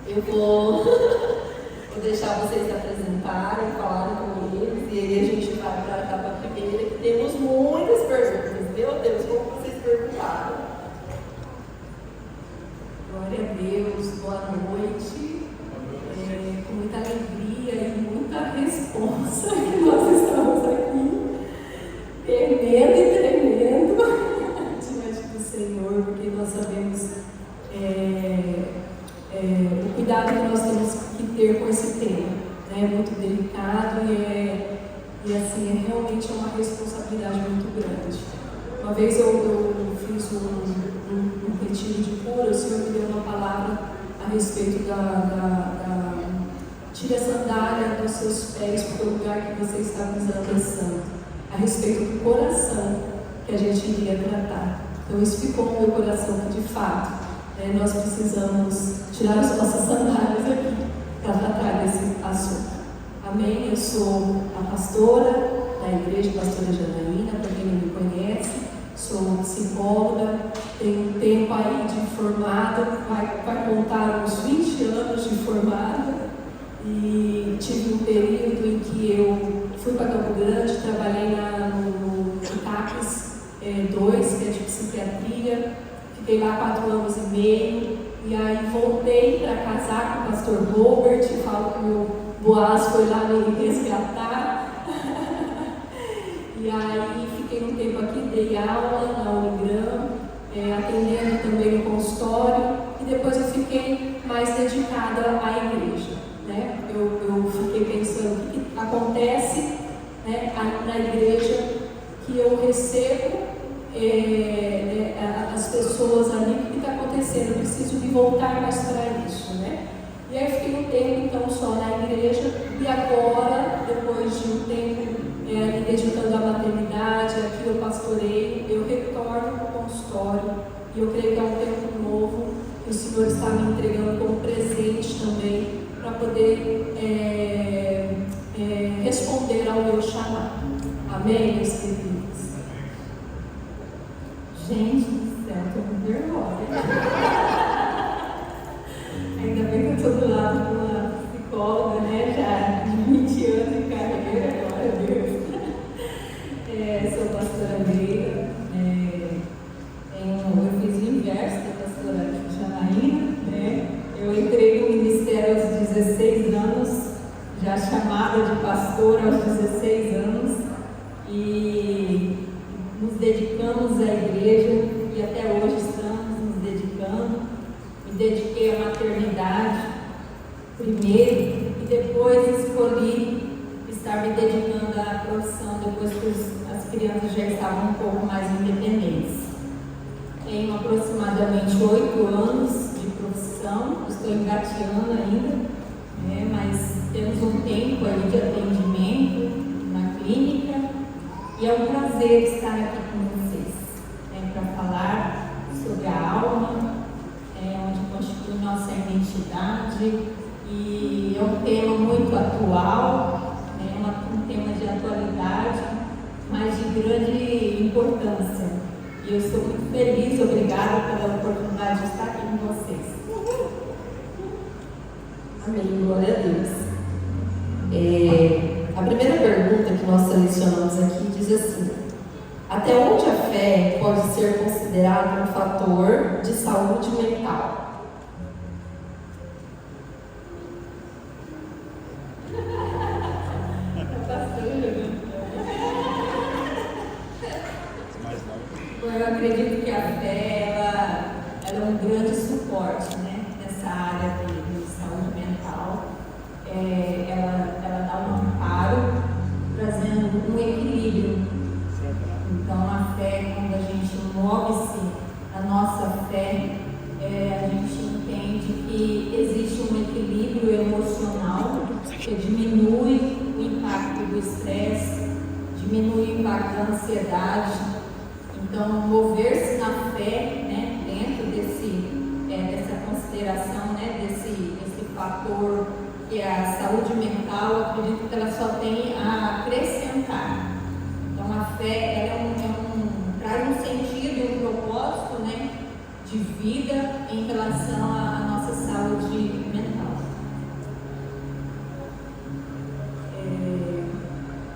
Eu vou deixar vocês se apresentarem, falarem com eles, e aí a gente vai para a etapa primeira, que temos muitas perguntas. Meu Deus, como vocês perguntaram? Glória a Deus, boa noite. Com muita alegria e muita responsa que nós estamos aqui, temendo e tremendo diante do Senhor, porque nós sabemos o cuidado que nós temos que ter com esse tema, né? É muito delicado e assim, realmente é uma responsabilidade muito grande. Uma vez eu fiz um retiro de cura, o Senhor me deu uma palavra a respeito tire a sandália dos seus pés, porque o lugar que você está pisando é santo, a respeito do coração que a gente iria tratar. Então isso ficou no meu coração, que de fato nós precisamos tirar as nossas sandálias aqui para tratar desse assunto. Amém? Eu sou a pastora da igreja, pastora Janaína, para quem não me conhece, sou psicóloga, tenho tempo aí de formada, vai contar uns 20 anos de formada, e tive um período em que eu fui para Campo Grande, trabalhei no CAPES 2, que é de psiquiatria. Fiquei lá 4 anos e meio, e aí voltei para casar com o pastor Robert, falo que o meu Boaz foi lá me resgatar. E aí fiquei um tempo aqui, dei aula na Unigram, atendendo também no consultório, e depois eu fiquei mais dedicada à igreja, né? Eu fiquei pensando o que acontece, né, na igreja, que eu recebo as pessoas ali, o que está acontecendo? Eu preciso me voltar mais para isso, né? E aí eu fiquei um tempo então só na igreja, e agora, depois de um tempo me dedicando à maternidade, aqui eu pastorei, eu retorno para o consultório, e eu creio que é um tempo novo que o Senhor está me entregando como presente também, para poder responder ao meu chamado. Amém, meus queridos? Gente do céu, estou com vergonha. Ainda bem que eu estou do lado de uma psicóloga, né? Já de 20 anos de carreira, glória a Deus. Sou pastora Leila. Eu fiz o inverso da pastora Janaína, né? Eu entrei no ministério aos 16 anos, já chamada de pastora aos 16 anos, e nos dedicamos à igreja, e até hoje estamos nos dedicando. Me dediquei à maternidade primeiro, e depois escolhi estar me dedicando à profissão, depois que as crianças já estavam um pouco mais independentes. Tenho aproximadamente 8 anos de profissão, estou engateando ainda, mas temos um tempo aí de atendimento na clínica, e é um prazer estar aqui com vocês, para falar sobre a alma, onde constitui nossa identidade, e é um tema muito atual, um tema de atualidade, mas de grande importância. E eu sou muito feliz, obrigada pela oportunidade de estar aqui com vocês. Amém, glória a Deus. A primeira pergunta que nós selecionamos aqui diz assim: até onde a fé pode ser considerada um fator de saúde mental? Eu acredito que a fé ela é um grande suporte, né, nessa área de saúde mental. Ela dá um amparo, trazendo um equilíbrio. Então a fé, quando a gente move-se a nossa fé, a gente entende que existe um equilíbrio emocional que diminui o impacto do estresse, diminui o impacto da ansiedade. Então, mover-se na fé, dentro dessa consideração, desse fator que é a saúde mental, eu acredito que ela só tem a acrescentar. Então, a fé ela traz um sentido e um propósito, de vida em relação à nossa saúde mental.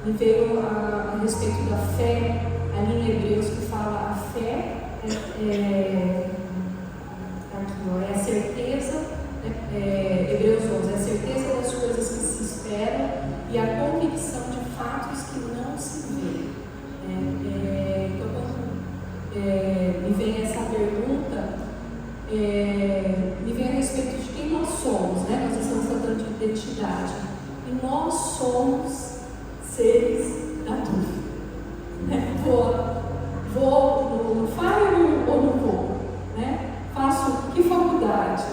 me veio a respeito da fé, ali em Hebreus, que fala a fé é a certeza, Hebreus 11, é a certeza das coisas que se esperam e a convicção de fatos que não se vê. Então, quando me vem essa pergunta, me vem a respeito de quem nós somos, né? Nós estamos tratando de identidade. E nós somos seres da dúvida. Vou no FAI ou não vou? Né? Faço que faculdade?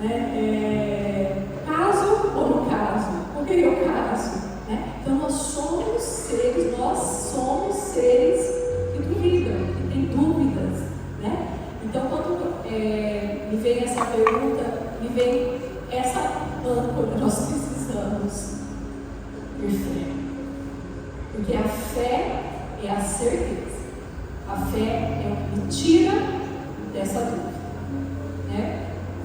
Né? Caso ou não caso? Com quem eu caso? Né? Então nós somos seres que duvidam, que têm dúvidas. Né? Então quando me vem essa pergunta, me vem essa âncora, nós precisamos ter fé. Porque a fé é a certeza. A fé é o que me tira dessa dúvida. Né?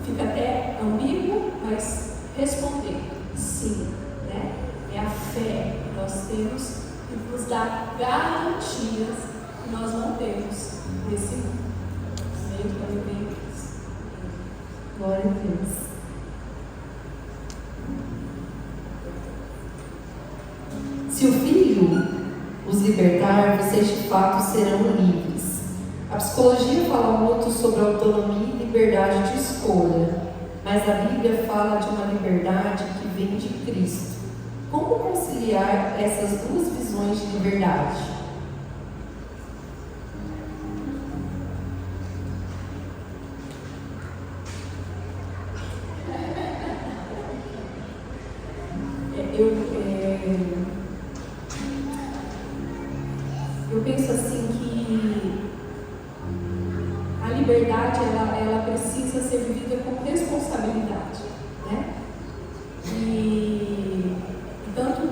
Fica até ambíguo, mas responder sim. Né? É a fé que nós temos que nos dá garantias que nós não temos nesse mundo. Glória a Deus. Se o Filho os libertar, vocês de fato serão livres. A psicologia fala muito sobre autonomia e liberdade de escolha, mas a Bíblia fala de uma liberdade que vem de Cristo. Como conciliar essas duas visões de liberdade? Eu penso assim que a liberdade ela precisa ser vivida com responsabilidade, né? E tanto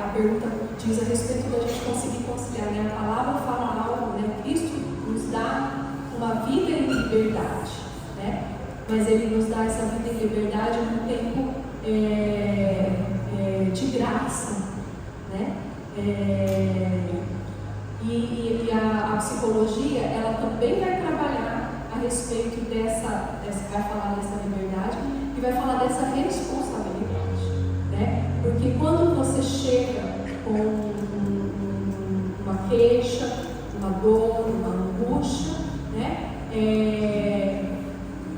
a pergunta diz a respeito da gente conseguir conciliar, né? A palavra fala algo, né? Cristo nos dá uma vida em liberdade, né? Mas Ele nos dá essa vida em liberdade num tempo de graça, né? E a psicologia, ela também vai trabalhar a respeito vai falar dessa liberdade e vai falar dessa responsabilidade, né? Porque quando você chega com uma queixa, uma dor, uma angústia, né?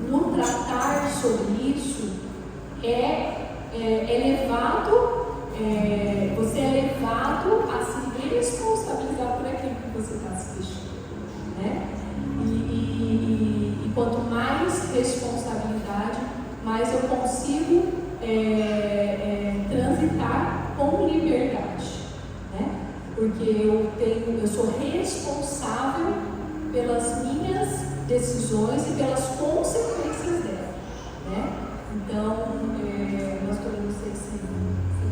No tratar sobre isso, você é levado a se responsabilizar por aquilo que você está se queixando, né? E quanto mais responsabilidade, mais eu consigo transitar com liberdade, né? Porque eu sou responsável pelas minhas decisões e pelas consequências delas, né? Então, nós podemos ter esse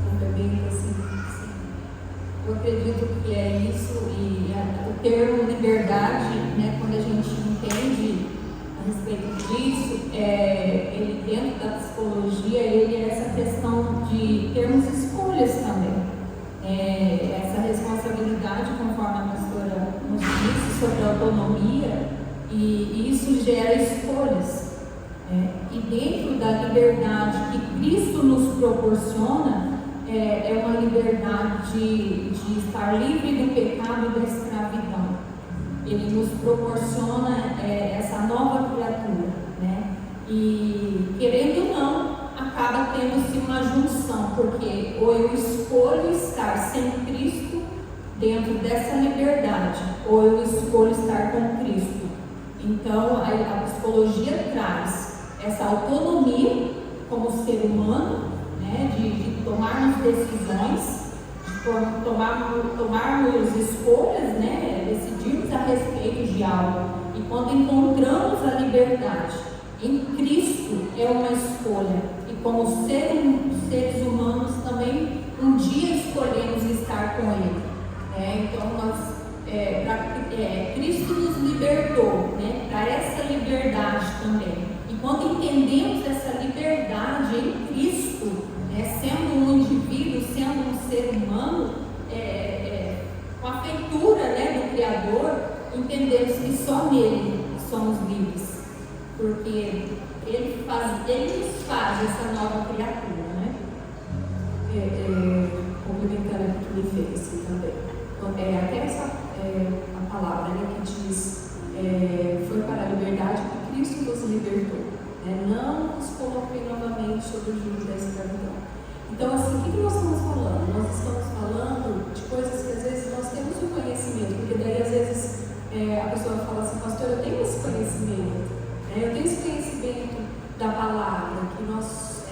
complemento assim. Eu acredito que é isso, e o termo liberdade, né, quando a gente entende a respeito disso, ele dentro da psicologia, ele é essa questão de termos escolhas também. Essa responsabilidade, conforme a pastora nos disse, sobre a autonomia, e isso gera escolhas. E dentro da liberdade que Cristo nos proporciona, é uma liberdade de estar livre do pecado e da escravidão. Ele nos proporciona essa nova criatura, né? E querendo ou não, acaba tendo-se uma junção, porque ou eu escolho estar sem Cristo dentro dessa liberdade, ou eu escolho estar com Cristo. Então a psicologia traz essa autonomia como ser humano, né, de tomarmos decisões, de tomarmos escolhas, né, decidirmos a respeito de algo. E quando encontramos a liberdade em Cristo, é uma escolha. E como seres humanos também, um dia escolhemos estar com Ele. Então, Cristo nos libertou, né, para essa liberdade também. E quando entendemos essa liberdade em Cristo, sendo um indivíduo, sendo um ser humano, só nele somos livres, porque ele nos faz essa nova criatura, né? Complementando aqui que me fez assim, também. Até a palavra, né, que diz: foi para a liberdade que Cristo nos libertou. Não nos coloquei novamente sobre o jugo da escravidão. Então, assim, o que nós estamos falando? Nós estamos falando de coisas que às vezes nós temos o conhecimento, porque daí às vezes a pessoa fala assim: pastor, eu tenho esse conhecimento, eu tenho esse conhecimento da palavra, que nós,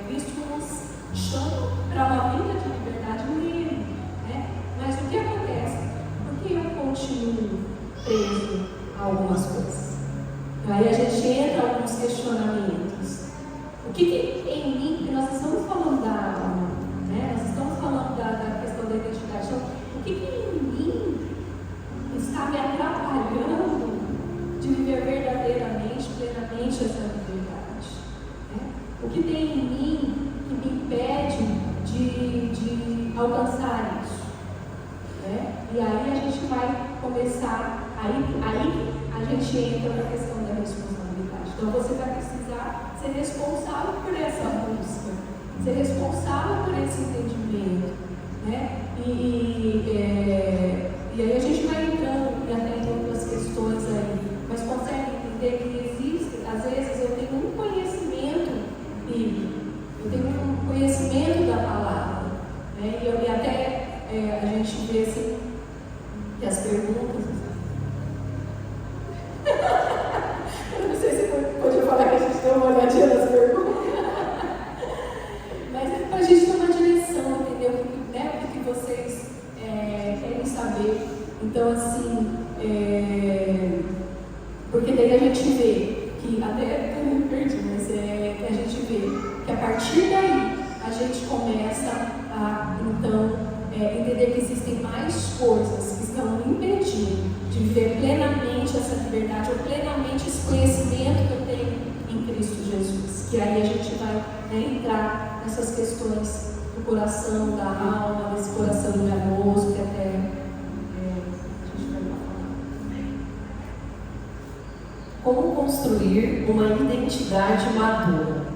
Cristo nos chama para uma vida de liberdade nele, né? Mas o que acontece? Por que eu continuo preso a algumas coisas? Aí a gente entra em alguns questionamentos. O que em mim, porque nós estamos falando da alma, né? Nós estamos falando da questão da identidade. Então, o que em mim está me atrapalhando de viver verdadeiramente, plenamente essa liberdade? Né? O que tem em mim que me impede de alcançar isso? Né? E aí a gente vai começar, aí a gente entra na questão da responsabilidade. Então você vai precisar ser responsável por essa busca, ser responsável por esse entendimento, né? E aí a gente vai entrando até em outras questões aí, mas consegue entender que existe, às vezes eu tenho um conhecimento bíblico, eu tenho um conhecimento da palavra, né? E até a gente vê assim, que as perguntas. Eu não sei se pode falar que a gente deu uma olhadinha nas perguntas. Mas é para a gente ter uma direção, entendeu? Né? O que vocês querem saber. Então, assim, porque daí a gente vê que, até eu me perdi, mas a gente vê que a partir daí a gente começa a, então, entender que existem mais coisas que estão impedindo de viver plenamente essa liberdade, ou plenamente esse conhecimento que eu tenho em Cristo Jesus. Que aí a gente vai entrar nessas questões do coração, da alma, desse coração enganoso, que até a gente vai falar. Como construir uma identidade madura?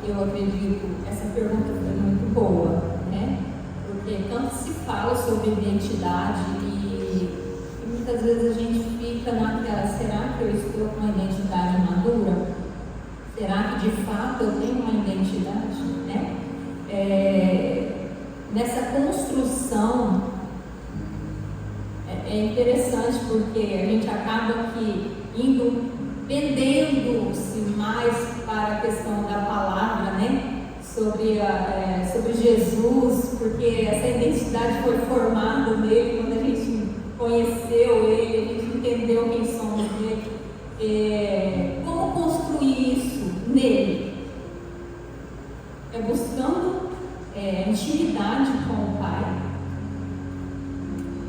Eu acredito, essa pergunta foi muito boa, né? Porque tanto se fala sobre identidade e muitas vezes a gente fica naquela: será que eu estou com uma identidade madura? Será que de fato eu tenho uma identidade, né? Nessa construção é interessante, porque a gente acaba pendendo-se mais para a questão da palavra, né? Sobre Jesus, porque essa identidade foi formada nele quando a gente conheceu ele, a gente entendeu quem somos nele. Como construir isso nele? É buscando intimidade com o Pai,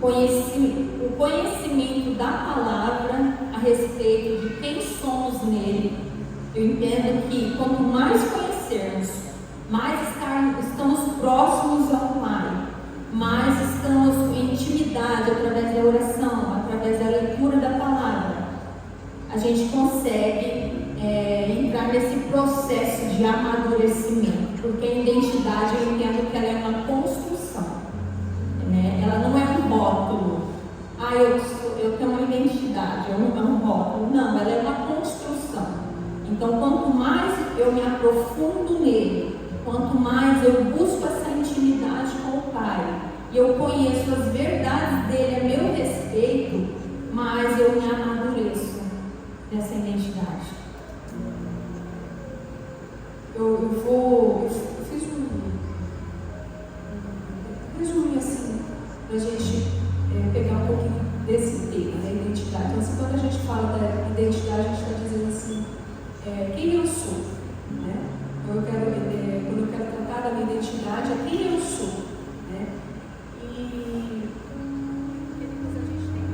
o conhecimento da palavra a respeito de quem somos nele. Eu entendo que quanto mais conhecermos, mais estamos próximos ao Pai, mais estamos em intimidade através da oração, através da leitura da palavra, a gente consegue entrar nesse processo de amadurecimento, porque a identidade, eu entendo que ela é uma construção, né? Ela não é um rótulo. Eu tenho uma identidade, eu não é um rótulo. Não, ela é uma construção. Então, quanto mais eu me aprofundo nele, quanto mais eu busco essa intimidade com o Pai, e eu conheço as verdades dele a meu respeito, mais eu me amadureço nessa identidade. Eu fiz um resuminho assim, para a gente pegar um pouquinho desse tema, da identidade. Então, assim, quando a gente fala da identidade, a gente está dizendo assim, quem eu sou, né? Então, quando eu quero tratar da minha identidade, é quem eu sou, né? E depois a gente tem.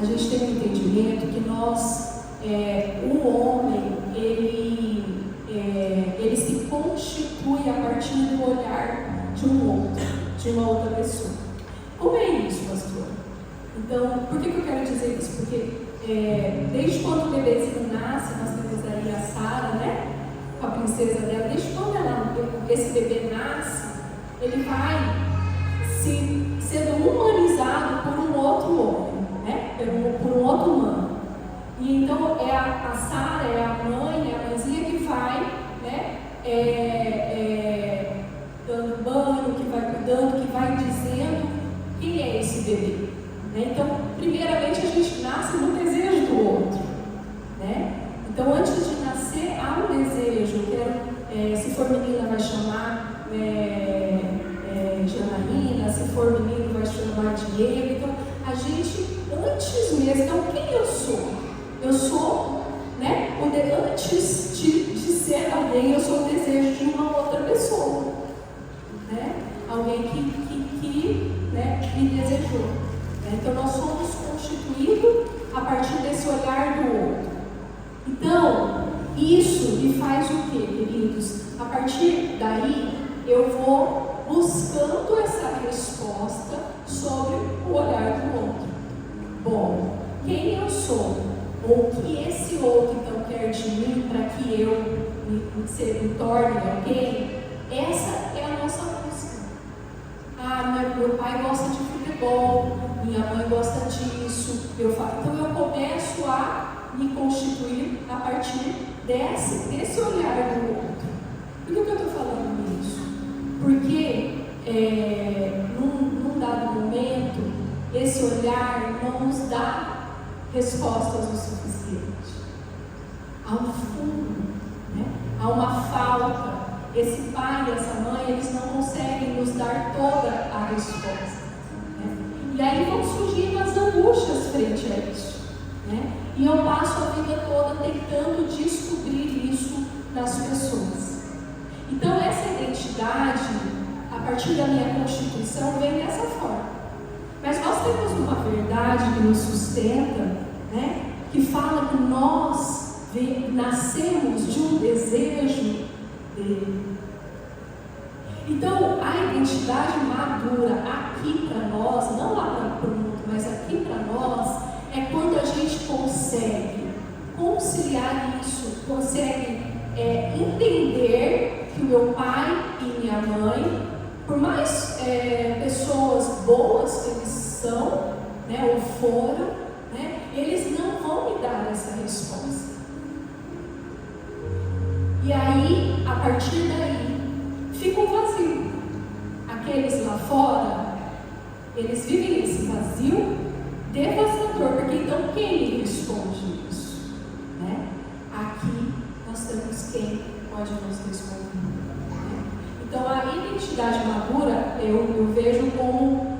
A gente tem um entendimento que nós, o homem, ele se constitui a partir do olhar de um outro, de uma outra pessoa. Como é isso, pastor? Então, por que eu quero dizer isso? Porque desde quando o bebezinho nasce, nós temos aí a Sara, né? Com a princesa dela, desde quando esse bebê nasce, ele vai sendo humanizado por um outro homem, né? Por um outro humano. E então a Sara é a mãezinha que vai, né? Dando banho, que vai cuidando, que vai dizendo quem é esse bebê. Né? Então, primeiramente, a gente nasce no desejo do outro. Né? Então, antes de nascer, há um desejo. Se for menina, vai chamar Janaína, se for menino, vai chamar Diego. Então, a gente, antes mesmo, então, quem eu sou? Eu sou, né? Antes de ser alguém, eu sou o desejo de uma outra pessoa. Né? Alguém que né, me desejou. Então, nós somos constituídos a partir desse olhar do outro. Então, isso me faz o quê, queridos? A partir daí, eu vou buscando essa resposta sobre o olhar do outro. Bom, quem eu sou? Ou o que esse outro, então, quer de mim para que eu me torne alguém? Essa é a nossa busca. Meu pai gosta de futebol, minha mãe gosta disso, então eu começo a me constituir a partir desse olhar do outro. Por que eu estou falando isso? Porque num dado momento, esse olhar não nos dá respostas o suficiente. Há um fundo, né? Há uma falta. Esse pai e essa mãe, eles não conseguem nos dar toda a resposta. Né? E aí vão surgindo as angústias frente a isso. Né? E eu passo a vida toda tentando descobrir isso nas pessoas. Então, essa identidade, a partir da minha constituição, vem dessa forma. Mas nós temos uma verdade que nos sustenta, né? Que fala que nós nascemos de um desejo dele. Então, a identidade madura aqui para nós, não lá para o mundo, mas aqui para nós, é quando a gente consegue conciliar isso, consegue entender que o meu pai e minha mãe, por mais pessoas boas que eles são, né, ou foram, né, eles não vão me dar essa resposta. E aí, a partir daí, fica um vazio. Aqueles lá fora, eles vivem esse vazio devastador, porque então quem me responde isso? Né? Aqui nós temos quem pode nos responder. Né? Então a identidade madura eu vejo como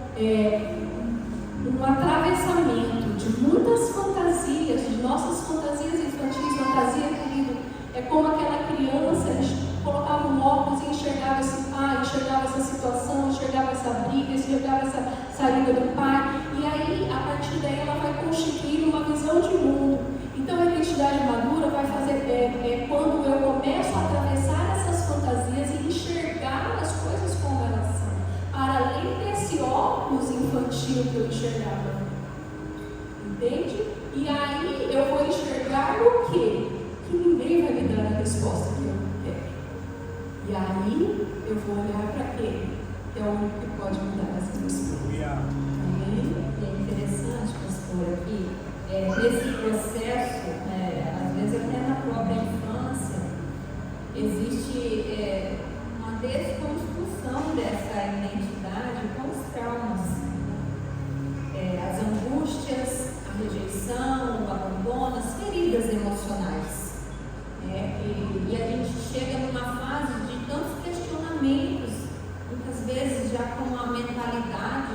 um atravessamento de muitas fantasias, de nossas fantasias infantis, fantasia, querido. É como aquela criança, a gente colocava um óculos e enxergava esse pai, enxergava essa situação, enxergava essa briga, enxergava essa saída do pai, e aí, a partir daí, ela vai constituir uma visão de mundo. Então, a identidade madura vai fazer, quando eu começo a atravessar essas fantasias e enxergar as coisas como elas são, para além desse óculos infantil que eu enxergava. Entende? E aí, eu vou enxergar o quê? Que ninguém vai me dar a resposta que eu quero. E aí eu vou olhar para quem? Que é o único que pode me dar essa resposta. É interessante, pastor, aqui, nesse processo, às vezes até na própria infância, existe uma desconstrução dessa identidade com os traumas. As angústias, a rejeição, o abandono, as feridas emocionais. E a gente chega numa fase de tantos questionamentos, muitas vezes já com uma mentalidade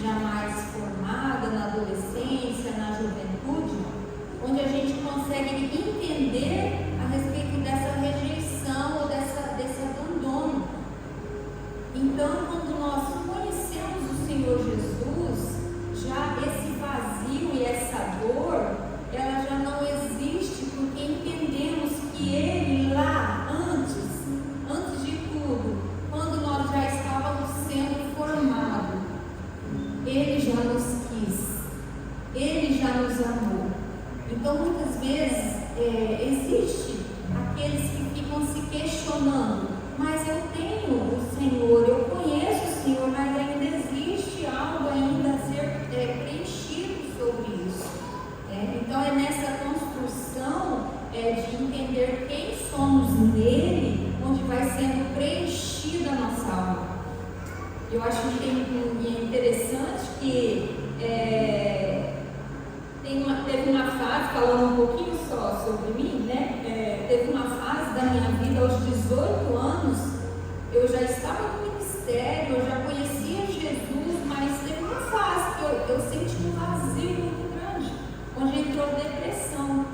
já mais formada na adolescência, na juventude, onde a gente consegue entender a respeito dessa rejeição ou desse abandono. Então, quando nós conhecemos o Senhor Jesus, já esse vazio e essa dor, ela já não existe, porque entendemos que Ele lá, antes Ele já nos quis, Ele já nos amou. Então, muitas vezes, existe aqueles que ficam se questionando, mas eu tenho o Senhor, eu conheço o Senhor, mas ainda existe algo ainda a ser preenchido sobre isso. Então, é nessa construção de entender quem somos nele, onde vai sendo preenchida a nossa alma. Eu acho que é interessante que teve uma fase, falando um pouquinho só sobre mim, né? Teve uma fase da minha vida, aos 18 anos, eu já estava no ministério, eu já conhecia Jesus, mas teve uma fase que eu senti um vazio muito grande, onde entrou depressão.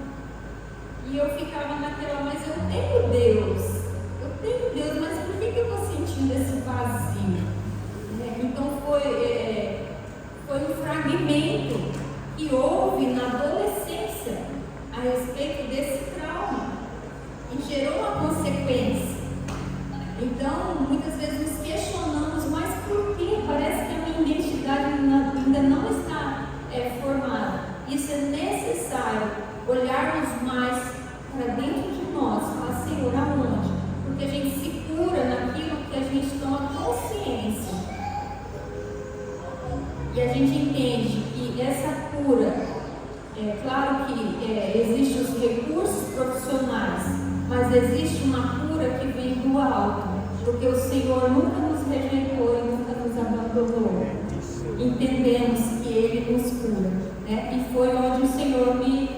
E eu ficava naquela, mas eu tenho Deus, mas por que eu estou sentindo esse vazio? Então foi um fragmento que houve na adolescência a respeito desse trauma e gerou uma consequência. Então, muitas vezes nos questionamos, mas por que? Parece que a minha identidade ainda não está formada. Isso é necessário, olharmos mais para dentro de nós, falar, Senhor, aonde? Porque a gente se cura naquilo que a gente toma consciência. E a gente entende que essa cura, claro que existem os recursos profissionais, mas existe uma cura que vem do alto, porque o Senhor nunca nos rejeitou e nunca nos abandonou. Entendemos que Ele nos cura, né? E foi onde o Senhor me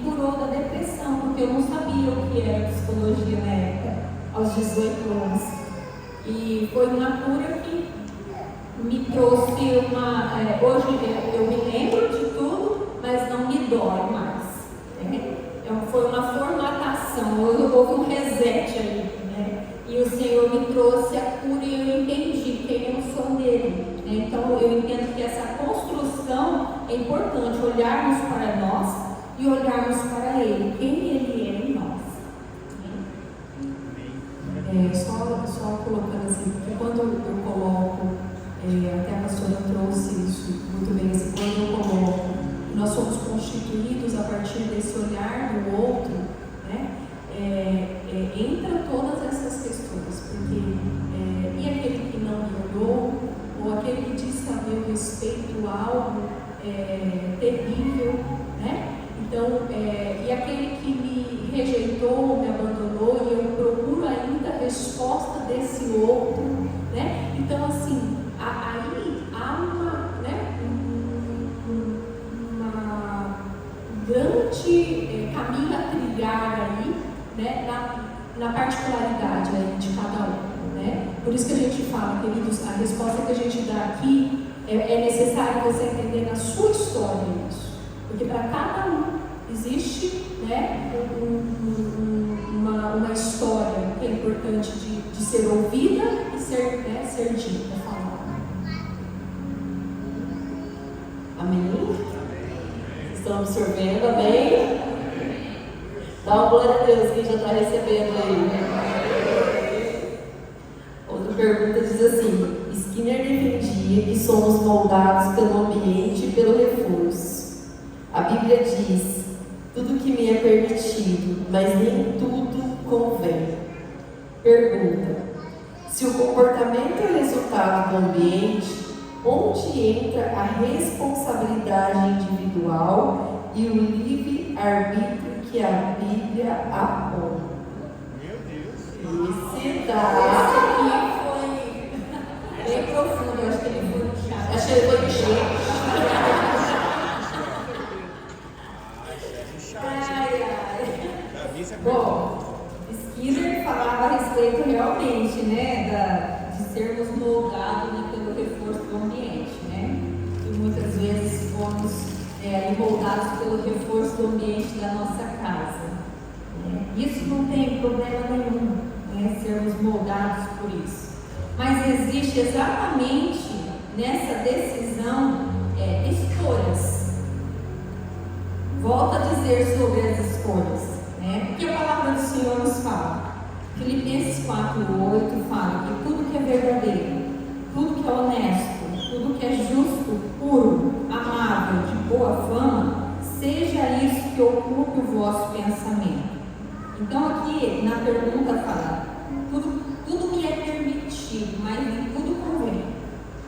curou da depressão, porque eu não sabia o que era psicologia na época, aos 18 anos. E foi uma cura que me trouxe uma... hoje eu me lembro de tudo, mas não me dói mais. Foi uma formatação, houve um reset ali, né? E o Senhor me trouxe a cura e eu entendi quem eu sou nele. Então eu entendo que essa construção é importante, olharmos para nós e olharmos para Ele, quem Ele é em nós. Só colocando assim, porque quando eu coloco, até a pastora trouxe isso muito bem, assim, quando eu coloco, nós somos constituídos a partir desse olhar do outro, né? Entra todas essas questões, porque e aquele que não me olhou, ou aquele que diz a meu respeito algo terrível, né? Então, e aquele que me rejeitou, me abandonou, e eu procuro ainda a resposta desse outro, né? Então, assim, aí há uma grande caminho a trilhar aí, né? Na particularidade aí de cada um, né? Por isso que a gente fala, queridos, a resposta que a gente dá aqui é necessário você entender na sua história isso. Porque para cada um existe, né, uma história que é importante de ser ouvida e ser dita, falada. Amém? Estão absorvendo, amém? Dá uma glória a Deus, quem já está recebendo aí. Outra pergunta diz assim: Skinner defendia que somos moldados pelo ambiente e pelo reforço. A Bíblia diz: tudo que me é permitido, mas nem tudo convém. Pergunta: se o comportamento é resultado do ambiente, onde entra a responsabilidade individual e o livre-arbítrio que a Bíblia aponta? Meu Deus! Esse aqui foi bem profundo, eu acho que ele foi no chat. Acho que ele foi no chat. Bom, Skinner falava a respeito realmente, né, de sermos moldados, né, pelo reforço do ambiente, né? E muitas vezes fomos moldados pelo reforço do ambiente da nossa casa. Né? Isso não tem problema nenhum, né, sermos moldados por isso. Mas existe exatamente nessa decisão escolhas. Volto a dizer sobre as escolhas. O que a palavra do Senhor nos fala? Filipenses 4:8 fala que tudo que é verdadeiro, tudo que é honesto, tudo que é justo, puro, que ocupe o vosso pensamento. Então aqui na pergunta fala, tudo me é permitido, mas nem tudo convém.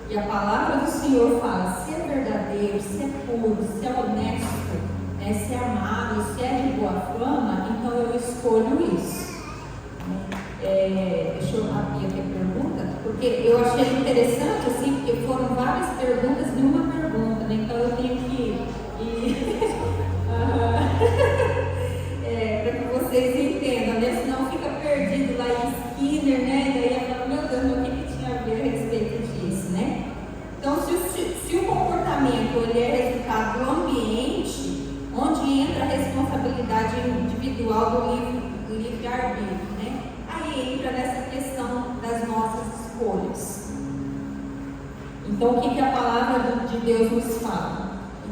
E a palavra do Senhor fala, se é verdadeiro, se é puro, se é honesto, se é amável, se é de boa fama, então eu escolho isso. Deixa eu abrir aqui a pergunta, porque eu achei interessante, assim, porque foram várias perguntas em uma pergunta, né? Então eu tenho que para que vocês entendam, né? Senão fica perdido lá em Skinner, né? Daí eu falo, meu Deus, o que tinha a ver a respeito disso, né? Então, se o comportamento ele é resultado do ambiente, onde entra a responsabilidade individual do livre-arbítrio, né? Aí entra nessa questão das nossas escolhas. Então, o que a palavra de Deus nos fala?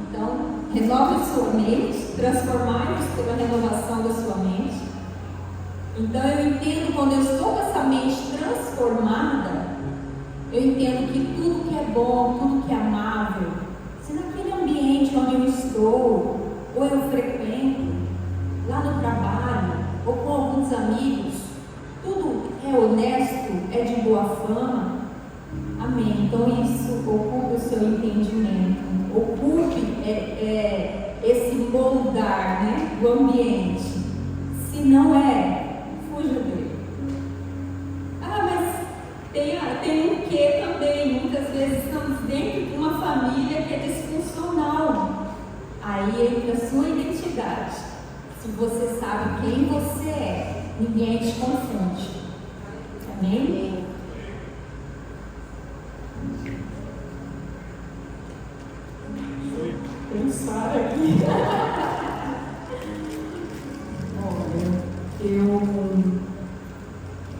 Então, renove a sua mente, transformai-vos pela renovação da sua mente. Então, eu entendo, quando eu estou com essa mente transformada, eu entendo que tudo que é bom, tudo que é amável, se naquele ambiente onde eu estou, ou eu frequento, lá no trabalho, ou com alguns amigos, tudo é honesto, é de boa fama, amém. Então isso ocupe o seu entendimento, ocupe esse moldar, né, do ambiente. Se não é, fuja dele. Mas tem um quê também, muitas vezes estamos dentro de uma família que é disfuncional. Aí entra a sua identidade. Se você sabe quem você é, ninguém te confunde. Amém? Pensar aqui. Olha,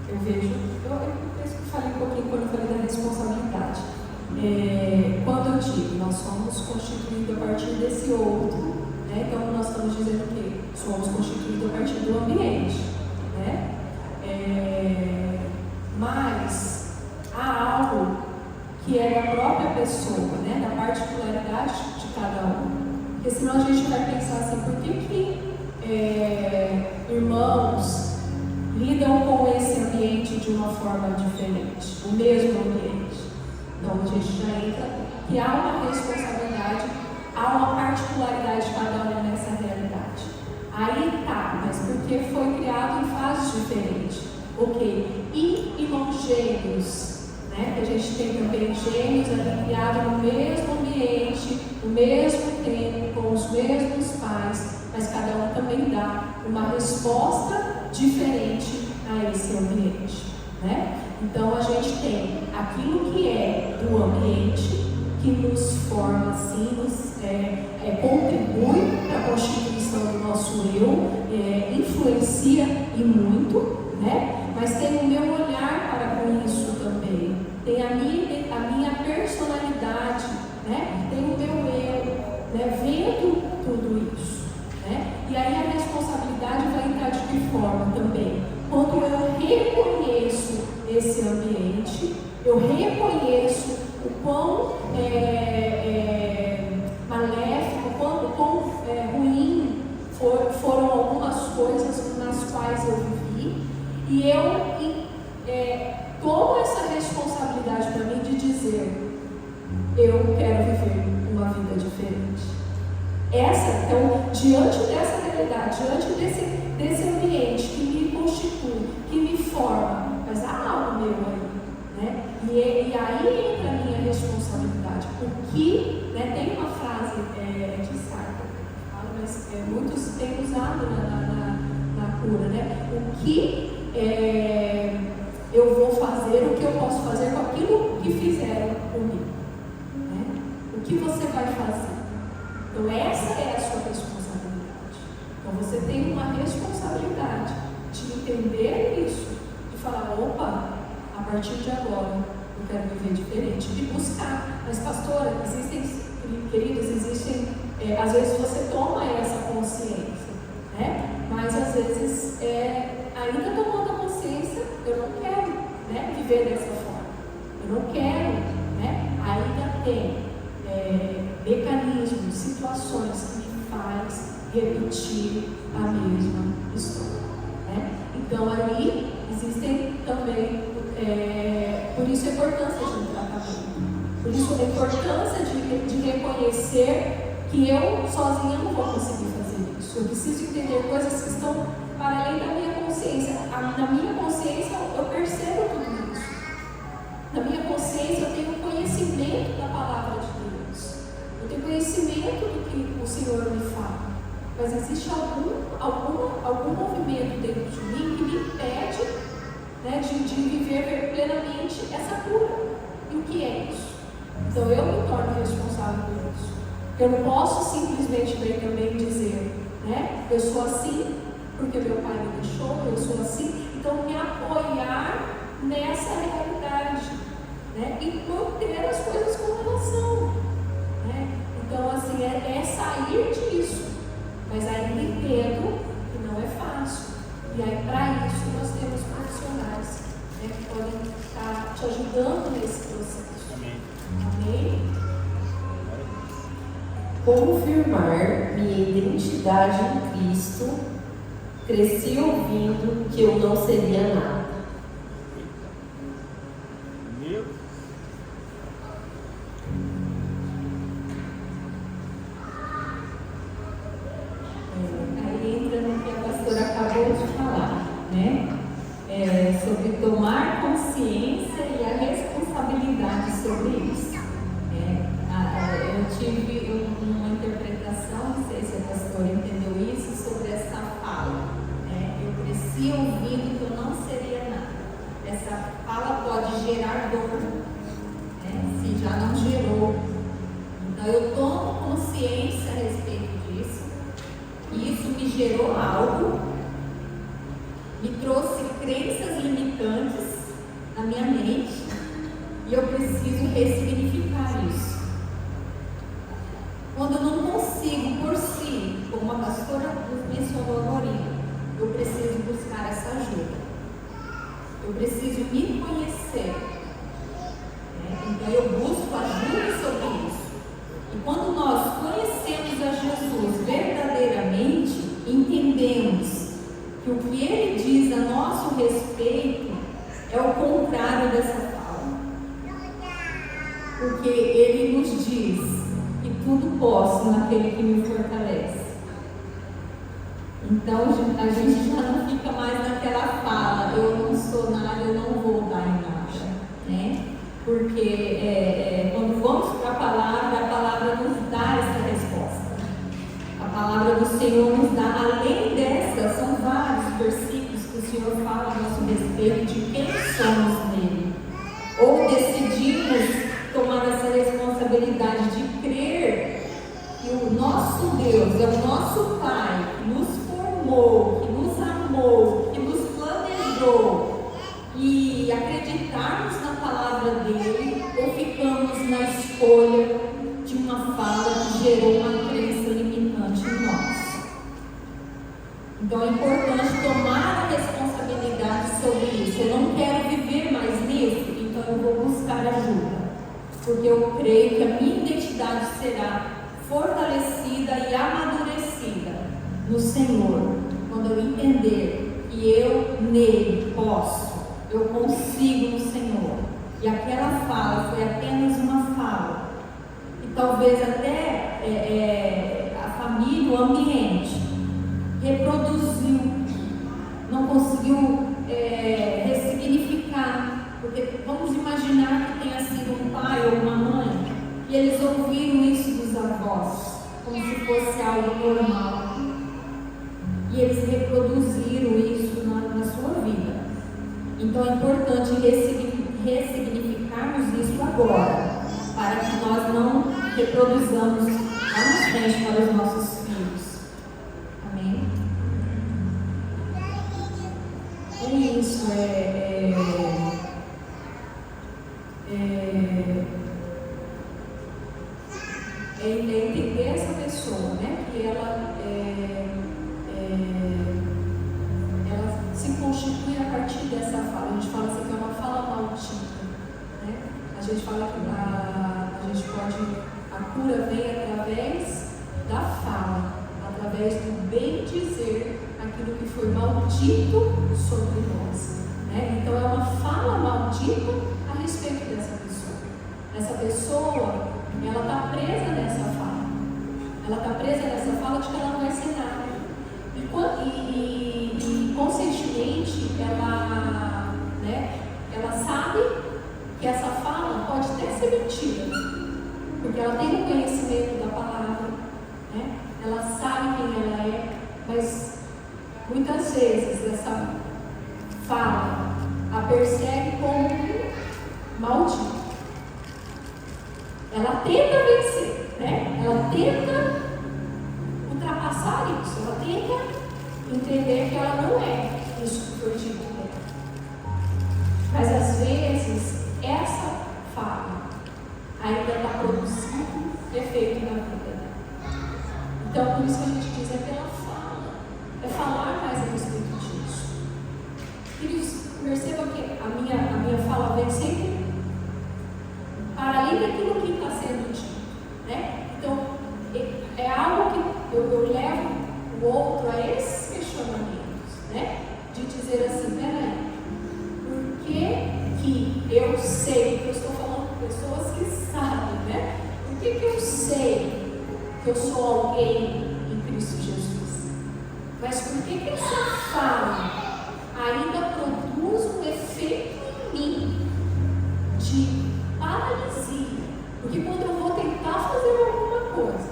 eu vejo, eu falei um pouquinho quando eu falei da responsabilidade. Quando eu digo, nós somos constituídos a partir desse outro, né? Então nós estamos dizendo o quê? Somos constituídos a partir do ambiente, né? Mas há algo que é da própria pessoa, né? Da particularidade de cada um. Porque senão a gente vai pensar assim, por que irmãos lidam com esse ambiente de uma forma diferente, o mesmo ambiente? Então a gente já entra que há uma responsabilidade, há uma particularidade de cada um nessa realidade. Aí tá, mas porque foi criado em fases diferentes. Ok, e irmãos gêmeos, né? Que a gente tem também gêmeos ali criados no mesmo ambiente, no mesmo tempo, com os mesmos pais, mas cada um também dá uma resposta diferente a esse ambiente, né? Então a gente tem aquilo que é do ambiente, que nos forma assim, contribui para a constituição do nosso eu, influencia e muito, né? Mas tem o meu olhar para com isso também, tem a minha personalidade, né? Tem o meu eu, né? Vendo tudo isso, né? E aí a responsabilidade vai entrar de que forma também? Quando eu reconheço esse ambiente, eu reconheço o quão maléfico, o quão ruim foram algumas coisas nas quais eu vivi, e eu tomo essa responsabilidade para mim de dizer, eu quero viver uma vida diferente. Então, diante dessa realidade, diante desse ambiente que me constitui, que me forma, mas há algo meu aí, né? E aí entra a minha responsabilidade. O que, né, tem uma frase de Sartre, mas muitos têm usado na cura, né? O que eu vou fazer, o que eu posso fazer com aquilo que fizeram comigo, né? O que você vai fazer? Então essa é a sua responsabilidade. Então você tem uma responsabilidade de entender isso, de falar, opa, a partir de agora eu quero viver diferente, de buscar. Mas pastora, existem, às vezes você toma essa consciência, né? Mas às vezes, ainda tomando a consciência, eu não quero, né, viver dessa forma. Eu não quero, né? Ainda tem mecanismos, situações que me faz repetir a mesma história. Né? Então, ali existem também, por isso a importância de um tratamento, por isso a importância de reconhecer que eu sozinha não vou conseguir fazer isso. Eu preciso entender coisas que estão para além da minha consciência. Na minha consciência eu percebo tudo isso. Na minha consciência eu tenho conhecimento da palavra de Deus. Eu tenho conhecimento do que o Senhor me fala. Mas existe algum movimento dentro de mim que me impede, né, de viver plenamente essa cura. E o que é isso? Então eu me torno responsável por isso. Eu não posso simplesmente também dizer, né, eu sou assim porque meu pai me deixou, eu sou assim, então me apoiar nessa realidade, né, e manter as coisas como elas são, né? Então assim, é sair disso, mas ainda entendo que não é fácil, e aí para isso nós temos profissionais, né, que podem estar te ajudando nesse processo. Amém. Amém? Como firmar minha identidade em Cristo? Cresci ouvindo que eu não seria nada. Meu. Aí entra no que a pastora acabou de falar, né? Sobre tomar consciência e a responsabilidade sobre isso. Eu tive uma interpretação, não sei se a pastora entendeu isso, sobre essa fala. Eu cresci ouvindo que eu não seria nada. Essa fala pode gerar dor, se já não gerou. Então eu tomo consciência a respeito disso, e isso me gerou algo, me trouxe crenças limitantes na minha mente, e eu preciso ressignificar isso. Quando eu não consigo por si, como a pastora nos mencionou agora, eu preciso buscar essa ajuda. Eu preciso me conhecer. Então eu busco ajuda sobre isso. E quando nós conhecemos a Jesus verdadeiramente, entendemos que o que Ele diz a nosso respeito é o contrário dessa fala. Porque Ele nos diz que tudo posso naquele que me fortalece. Então a gente já não fica mais naquela fala, eu não sou nada, eu não vou dar em nada, né? Porque quando vamos para a palavra nos dá essa resposta. A palavra do Senhor nos dá, além dessa, são vários versículos que o Senhor fala a nosso respeito de quem somos nele. Ou decidimos tomar essa responsabilidade de crer que o nosso Deus é o nosso Pai, que nos formou, que nos amou, que nos planejou, e acreditarmos na palavra dele, ou ficamos na escolha de uma fala que gerou uma crença limitante em nós. Então é importante tomar a responsabilidade sobre isso. Eu não quero viver mais nisso, então eu vou buscar ajuda. Porque eu creio que a minha identidade será fortalecida e amadurecida no Senhor, quando eu entender que eu nele posso, eu consigo no Senhor. E aquela fala foi apenas uma fala. E talvez até a família, o ambiente, reproduziu, não conseguiu ressignificar. Porque vamos imaginar que tenha sido um pai ou uma mãe e eles ouviram isso dos avós, como se fosse algo normal. E eles reproduziram isso na sua vida. Então é importante ressignificarmos isso agora, para que nós não reproduzamos lá na frente para os nossos filhos. Amém? É isso, entender essa pessoa, né? Que ela se constitui a partir dessa fala. A gente fala assim que é uma fala maldita, né? A gente fala que a cura vem através da fala, através do bem dizer aquilo que foi maldito sobre nós. Né? Então é uma fala maldita a respeito dessa pessoa. Essa pessoa, ela está presa nessa fala. Ela está presa nessa fala de que ela não vai ser nada. E conscientemente, ela sabe que essa fala pode até ser mentira, porque ela tem o conhecimento da palavra, né? Ela sabe quem ela é, mas muitas vezes essa fala a persegue como maldita. Ela tenta vencer, né? Ela tenta ultrapassar isso, ela tenta entender que ela não é isso que foi dito dela. Mas às vezes essa fala ainda está produzindo efeito na vida dela. Então por isso que a gente diz é pela fala, é falar mais a respeito disso. Queridos, percebam que a minha fala vem sempre para além daquilo que está sendo dito, né? Então é algo que eu levo o outro a esses questionamentos, né? De dizer assim, peraí, por que eu sei, que eu estou falando com pessoas que sabem, né? Por que eu sei que eu sou alguém em Cristo Jesus? Mas por que essa fala ainda produz um efeito em mim de paralisia? Porque quando eu vou tentar fazer alguma coisa,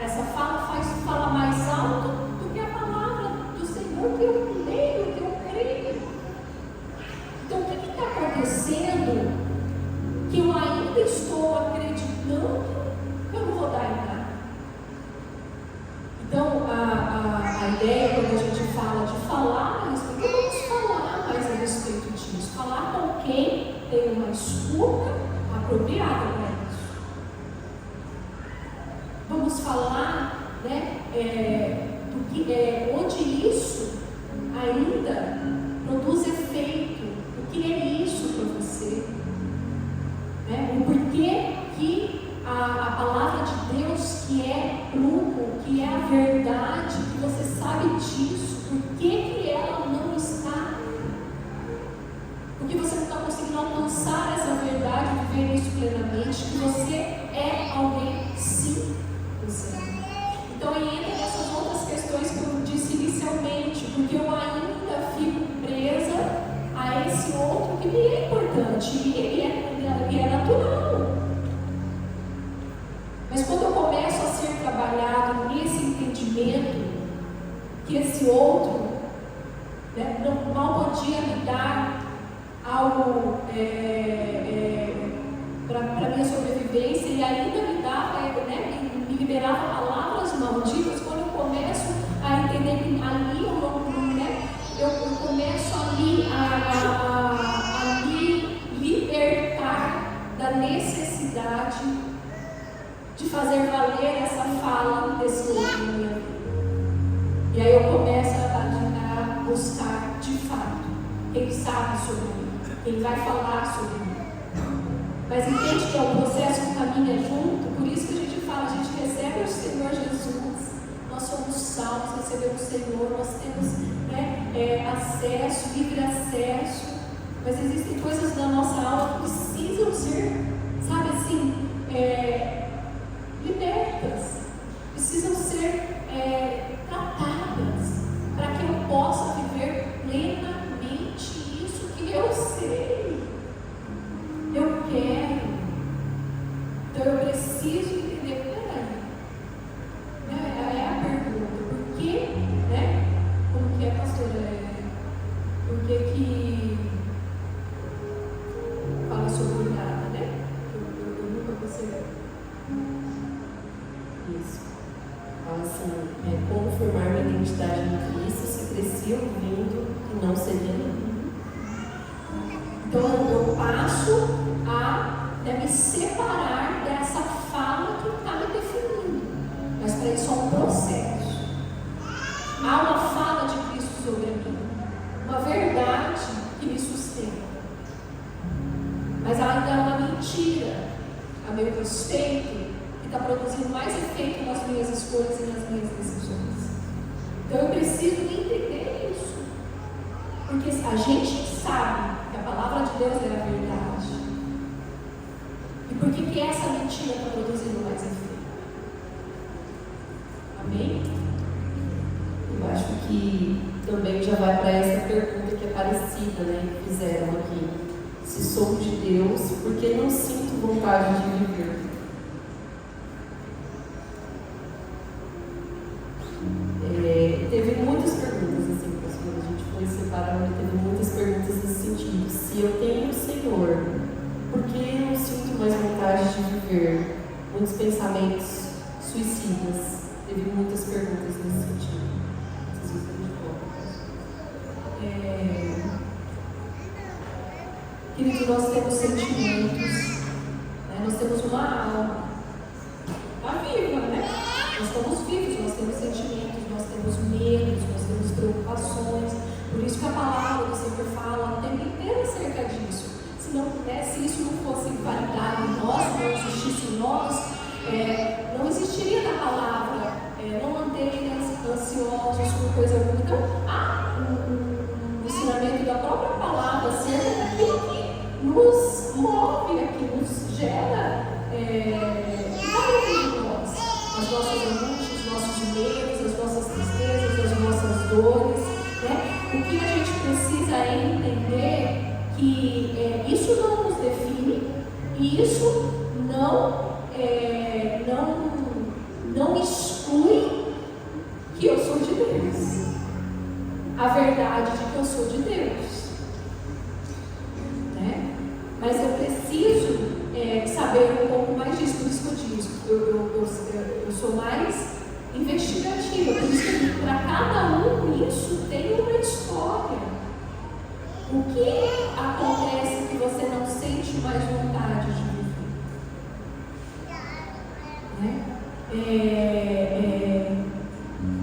essa fala mais alto do que a palavra do Senhor que eu leio, que eu creio. Então, o que está acontecendo que eu ainda estou acreditando que eu não vou dar em nada? Então, a ideia, quando a gente fala de falar a respeito, vamos falar mais a respeito disso. Falar com quem tem uma escuta apropriada para isso. Vamos falar, né, onde isso ainda produz efeito. O que é isso para você? Né? O porquê que a palavra de Deus, que é prumo, que é a verdade, que você sabe disso, por que ela não está? Porque você não está conseguindo alcançar essa verdade, viver isso plenamente, que você é alguém, sim, você é. Então aí entra nessas outras questões que eu disse inicialmente, porque eu ainda fico presa a esse outro que me é importante, e é natural. Mas quando eu começo a ser trabalhado nesse entendimento, que esse outro, né, mal podia me dar algo para minha sobrevivência, e ainda me dava, né, me liberava palavras malditas, quando eu começo a entender que ali eu não, né, eu começo ali a me libertar da necessidade de fazer valer essa fala desse outro na minha vida. E aí eu começo a buscar de fato quem sabe sobre mim, quem vai falar sobre mim. Mas entende que é um processo que caminha junto, por isso que a gente fala, a gente recebe o Senhor Jesus, nós somos salvos, recebemos o Senhor, nós temos, né, acesso, livre acesso, mas existem coisas na nossa alma que precisam ser, sabe assim, libertas, precisam ser tratadas, para que eu possa viver plenamente isso que eu sei, eu quero. Então eu preciso entender, peraí, é a pergunta, por que, né? Como que é, pastora? Por que fala sobre nada, né? Eu nunca consegui. Isso. Fala assim, confirmar minha identidade em Cristo se crescia ouvindo e não seria nenhum. Então eu passo a me separar dessa fala que está me definindo. Mas para isso há um processo. Há uma fala de Cristo sobre mim, uma verdade que me sustenta. Mas ainda há uma mentira a meu respeito que está produzindo mais efeito nas minhas escolhas e nas minhas decisões. Então eu preciso entender isso. Porque a gente sabe que a palavra de Deus é a verdade. E por que essa mentira está produzindo mais efeito? Amém? Eu acho que também já vai para essa pergunta que é parecida, né? Que fizeram aqui. Se sou de Deus, por que não sinto vontade de viver? Teve muitas perguntas, assim, quando a gente foi separando, teve muitas perguntas nesse sentido. Se eu tenho o Senhor, por que eu não sinto mais vontade de viver? Muitos pensamentos suicidas. Teve muitas perguntas nesse sentido. Querido, nós temos sentimentos, né? Nós temos uma alma. Está viva, né? Nós estamos vivos, nós temos sentimentos, nós temos medos, nós temos preocupações. Por isso que a palavra do Senhor fala o tempo inteiro acerca disso. Se isso não fosse validado em nós, não existisse em nós, não existiria na palavra, não mantenha ansiosos por coisa alguma. Então, há um ensinamento da própria palavra acerca daquilo que nos move, que nos gera cada um de nós, as nossas angústias, os nossos medos, as nossas tristezas, as nossas dores, né? O que a gente precisa é entender que isso não nos define e isso não exclui que eu sou de Deus. A verdade de que eu sou de Deus, né? Mas eu preciso saber um pouco mais disso. Por isso que eu sou mais investigativa. Por isso que para cada um isso tem uma história. O que acontece que você não sente mais vontade de viver? Né?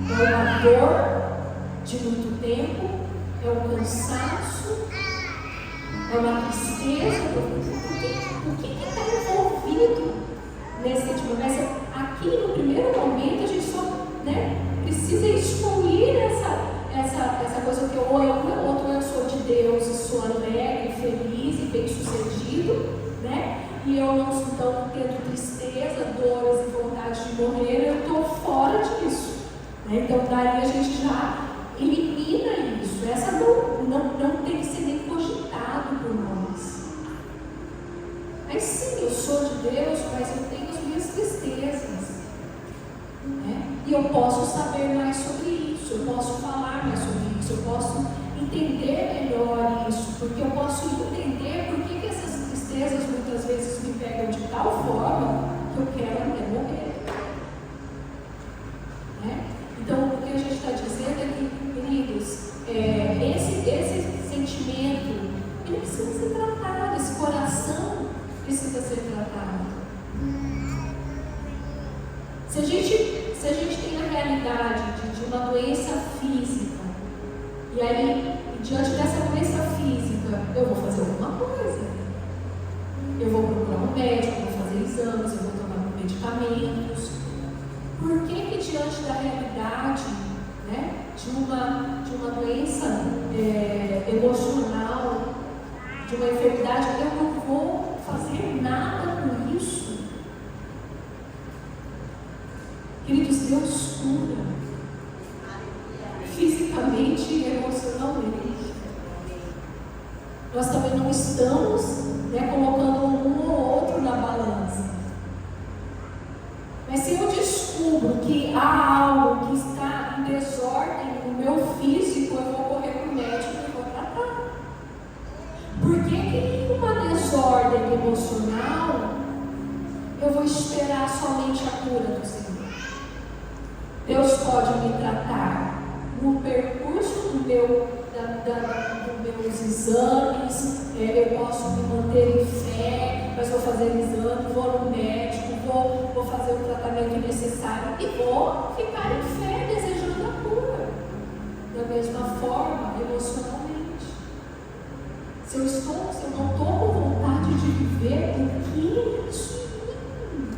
É uma dor de muito tempo, é um cansaço, é uma tristeza. O que está envolvido nesse tipo? Mas aqui no primeiro momento a gente só precisa excluir essa coisa que ou eu sou de Deus e sou alegre, feliz e bem sucedido, né? E eu não estou tendo tristeza, dores e vontade de morrer, eu estou fora disso, né? Então daí a gente já elimina isso. Essa não tem que ser nem cogitado por nós. Mas sim, eu sou de Deus, mas eu tenho as minhas tristezas, né? E eu posso saber mais sobre isso, eu posso falar mais sobre isso, eu posso entender melhor isso, porque eu posso entender por que essas tristezas muitas vezes me pegam de tal forma que eu quero até morrer, né? Então, o que a gente está dizendo é que, queridos, esse sentimento, ele precisa ser tratado, esse coração precisa ser tratado. Se a gente tem a realidade de uma doença física, e aí, diante dessa doença física, eu vou fazer alguma coisa. Eu vou procurar um médico, eu vou fazer exames, eu vou tomar medicamentos. Por que diante da realidade, né, de uma doença emocional, de uma enfermidade, eu não vou fazer nada com isso? Queridos, Deus cura fisicamente e emocionalmente. Nós também não estamos colocando um ou outro na balança. Mas se eu descubro que há algo que está em desordem no meu físico, eu vou correr para o médico e vou tratar. Por que em uma desordem emocional eu vou esperar somente a cura do Senhor? Deus pode me tratar no percurso dos meus exames, eu posso me manter em fé, mas vou fazer exame, vou no médico, vou fazer o tratamento necessário e vou ficar em fé desejando a cura. Da mesma forma, emocionalmente. Se eu não estou com vontade de viver, o que é isso em mim?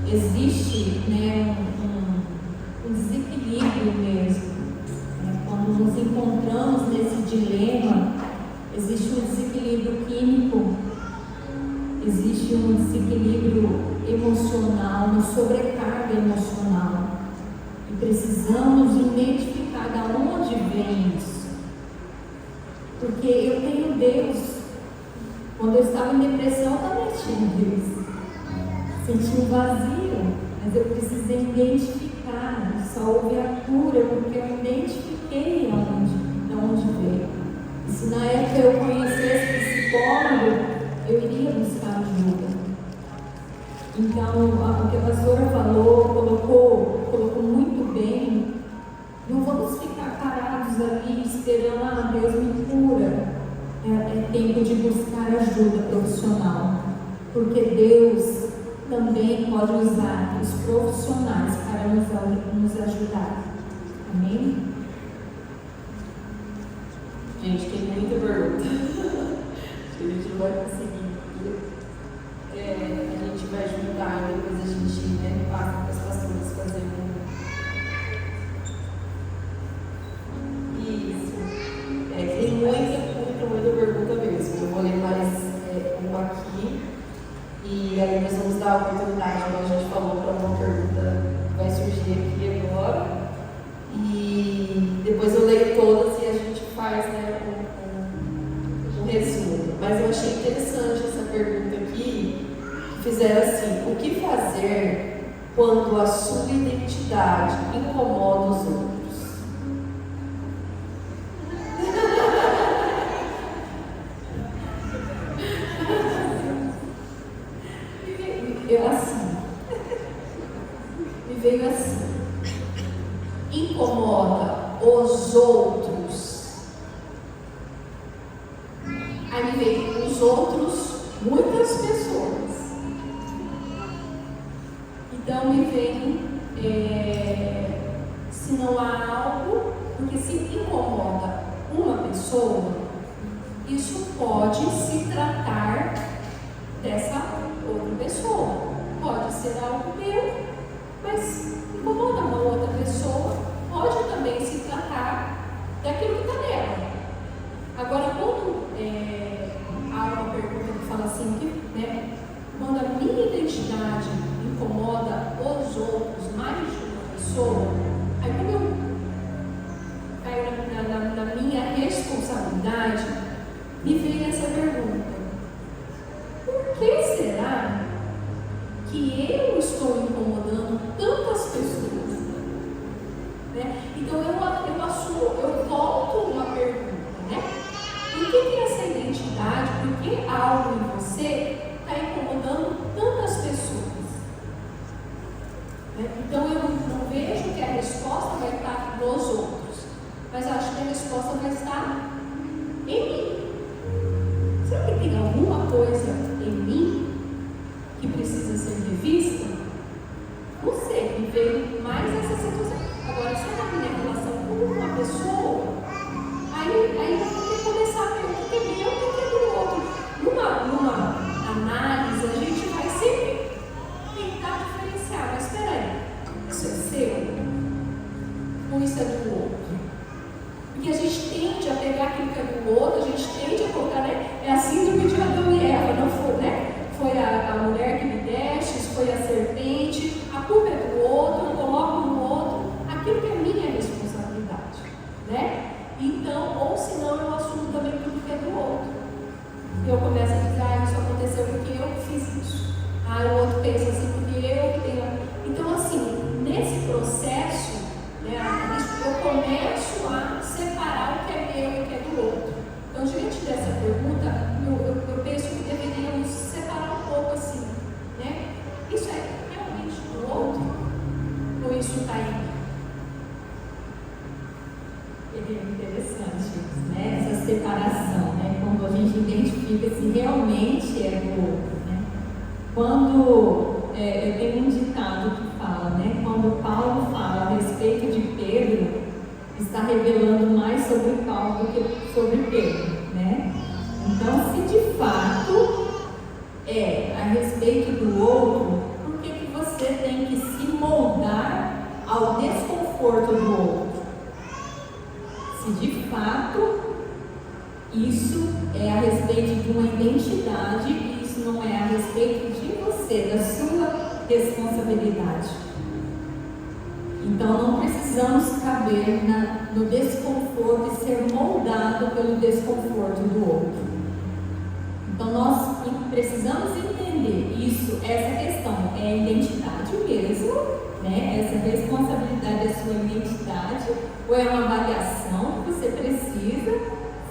existe, né, um desequilíbrio mesmo. Quando nos encontramos nesse dilema, existe um desequilíbrio químico, existe um desequilíbrio emocional, uma sobrecarga emocional. E precisamos identificar de onde vem isso. Porque eu tenho Deus. Quando eu estava em depressão, eu também tinha Deus. Senti um vazio, mas eu precisei identificar. Só houve a cura, porque eu identifiquei de onde veio. E se na época eu conhecesse psicólogo, eu iria buscar ajuda. Então, o que a pastora falou, colocou muito bem. Não vamos ficar parados ali esperando, Deus me cura. É tempo de buscar ajuda profissional, porque Deus também pode usar os profissionais para nos ajudar. Amém? Gente, tem muita pergunta. A gente não vai conseguir. A gente vai juntar e depois a gente passa para as pastoras fazendo. Isso. Tem muita pergunta mesmo. Eu vou ler mais uma aqui. E aí nós vamos dar a oportunidade, como a gente falou, para uma pergunta que vai surgir aqui agora. E depois eu leio todas e a gente faz um resumo. Mas eu achei interessante essa pergunta aqui, que fizeram assim: o que fazer quando a sua identidade incomoda os outros? Me veio assim: incomoda os outros. Aí me veio os outros, muitas pessoas. Então me vem, se não há algo, porque se incomoda uma pessoa, isso pode se tratar dessa outra pessoa. Pode ser algo meu, mas incomoda uma outra pessoa, pode também se tratar daquilo que está nela. Agora, quando há uma pergunta que fala assim, quando a minha identidade incomoda os outros, mais de uma pessoa, aí como eu caio na minha responsabilidade, me vem essa pergunta: por que será que eu estou incomodando tantas pessoas? Então eu volto uma pergunta, Por que essa identidade, por que algo em você está incomodando tantas pessoas? Então eu não vejo que a resposta vai estar nos outros, mas acho que a resposta vai estar em mim. Será que tem alguma coisa em mim que precisa ser revista? Não sei, me veio mais essa situação. Agora, se é na minha relação com uma pessoa, aí eu vou ter que começar a ver o que é meu e o que é do outro. Numa análise, a gente vai sempre tentar diferenciar. Mas espera aí, isso é seu ou isso é do outro? Porque a gente tende a pegar aquilo que é do outro, a gente tende a colocar, é a síndrome de Adão e Eva, não foi, Foi a mulher que me deste, foi a serpente, a culpa é do outro, eu coloco no outro aquilo que é minha responsabilidade, Então, ou senão eu assumo também tudo que é do outro. Eu começo a dizer, isso aconteceu porque eu fiz isso. O outro pensa assim, porque eu tenho. Então, assim, nesse processo, eu começo a separar o que é meu e o que é do outro. Então, diante dessa pergunta, eu penso que deveríamos separar um pouco assim, Isso é realmente do outro? Ou isso está em mim? É interessante, essa separação, quando a gente identifica se realmente é do outro, Quando eu tenho um ditado que fala, quando Paulo fala a respeito de Pedro, está revelando mais sobre Paulo do que sobre Pedro, Então, se de fato é a respeito do outro, por que você tem que se moldar ao desconforto do outro. Se de fato isso é a respeito de uma identidade e isso não é a respeito de você, da sua responsabilidade. Então não precisamos caber no desconforto e ser moldado pelo desconforto do outro. Então nós precisamos entender isso, essa questão é a identidade mesmo, né? Essa responsabilidade é a sua identidade, ou é uma avaliação que você precisa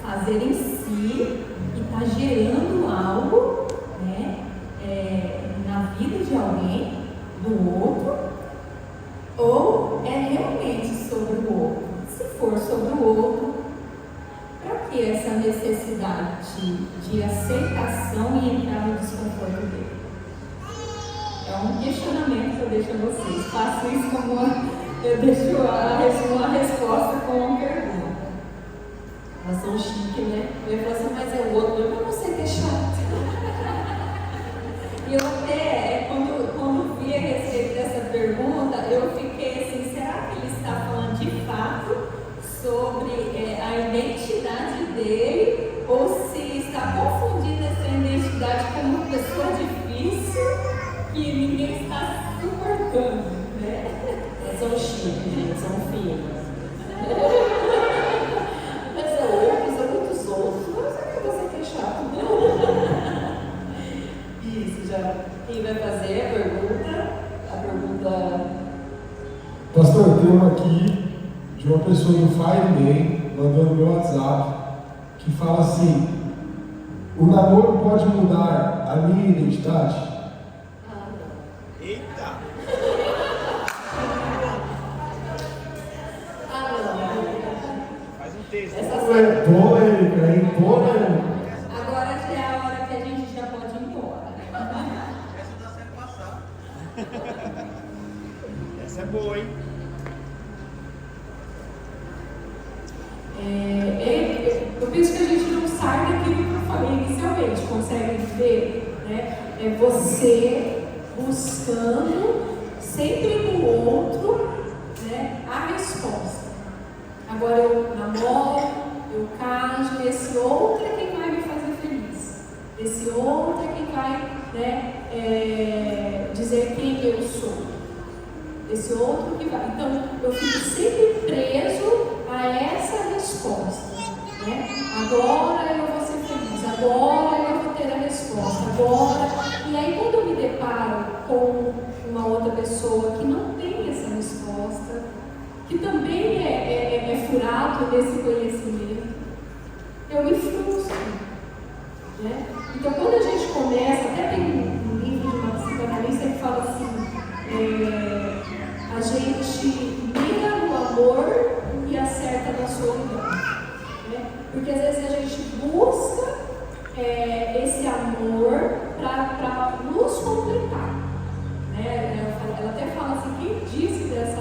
fazer em si e está gerando algo, né? Na vida de alguém, do outro, ou é realmente sobre o outro? Se for sobre o outro, para que essa necessidade de aceitação e entrar no desconforto dele? É um questionamento que eu deixo a vocês. Faço isso como eu deixo uma resposta com uma pergunta. Elas são chique, né? Eu ia falar assim, mas é o outro, eu não sei deixar. E eu até, quando vi a respeito dessa pergunta, eu fiquei assim, será que ele está falando de fato sobre a identidade dele, ou se está confundindo essa identidade com uma pessoa difícil que ninguém está suportando, né? São chiques, gente, são finas. Mas é outros, é muitos outros. Mas é que você que é chato. Isso, já. Quem vai fazer a pergunta? A pergunta. Pastor, tem uma aqui de uma pessoa do Fireman mandando no meu WhatsApp que fala assim: o namoro pode mudar a minha identidade? Eita! Faz um texto. É polêmica, hein? Polêmica. Agora já é a hora que a gente já pode ir embora. Essa da série passada. Essa é boa, hein? Eu penso que a gente não sai daquilo que eu falei inicialmente, consegue ver, né? É você buscando sempre no outro, né, a resposta. Agora eu namoro, eu caso, esse outro é quem vai me fazer feliz. Esse outro é quem vai, né, dizer quem eu sou. Esse outro que vai. Então eu fico sempre preso a essa resposta, né? Agora eu vou ser feliz, agora eu vou ter a resposta, agora. E aí quando eu me deparo com uma outra pessoa que não tem essa resposta, que também é furado desse conhecimento, eu me frustro, né? Então quando a gente começa, até tem um livro de uma psicanalista que fala assim, a gente mira no amor e acerta na solidão, né? Porque às vezes a gente busca esse amor para nos completar, né? Ela até fala assim, quem disse dessa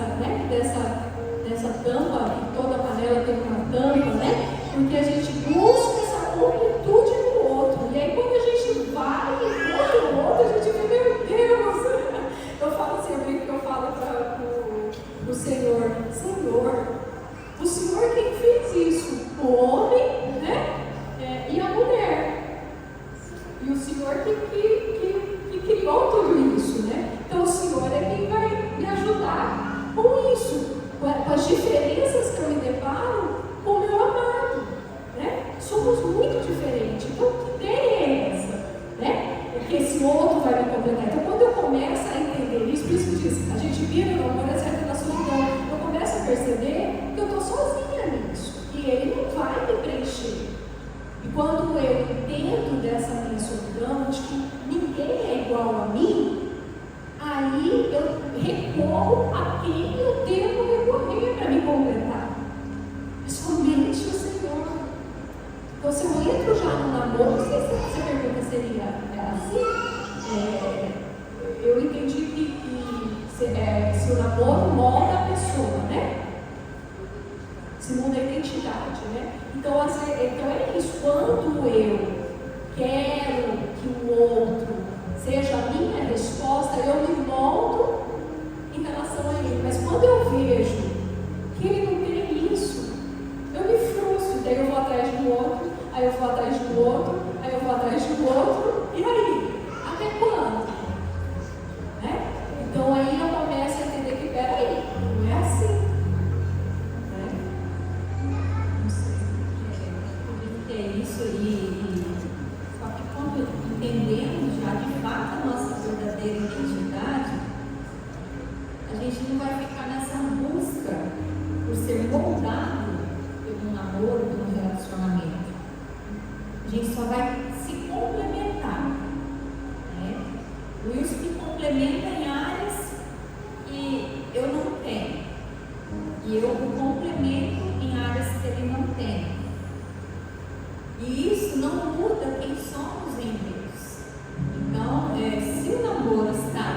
tampa, que toda panela tem uma tampa, né? Porque a gente busca essa completude no outro, e aí quando a gente vai e encontra o outro, a gente vê, meu Deus! Eu falo assim, eu falo para o Senhor, o Senhor quem fez isso? O homem, né? E a mulher. E o Senhor que criou tudo isso, né? Então o Senhor é quem vai me ajudar com isso, com as diferenças que eu me deparo com o meu amado, né? Somos muito diferentes. Então que ideia é essa, né? Porque esse outro vai me completar. Então quando eu começo a entender isso, por isso que diz, a gente vira no amor, acerta na solidão. Eu começo a perceber que eu estou sozinha nisso, que ele não vai me preencher. E quando eu entendo dessa minha solidão, de que ninguém é igual a mim, aí eu recorro a quem eu devo recorrer para me completar. É somente o Senhor. Então, se eu entro já no namoro, não sei se essa pergunta seria assim, eu entendi que se o namoro molda a pessoa, né? Se muda a identidade, né? Então é isso. Quando eu quero que o outro seja a minha resposta, eu me moldo gente não vai ficar nessa busca por ser moldado pelo namoro, pelo relacionamento. A gente só vai se complementar, né? O Wilson me complementa em áreas que eu não tenho, e eu o complemento em áreas que ele não tem. E isso não muda quem somos em Deus. Então, se o namoro está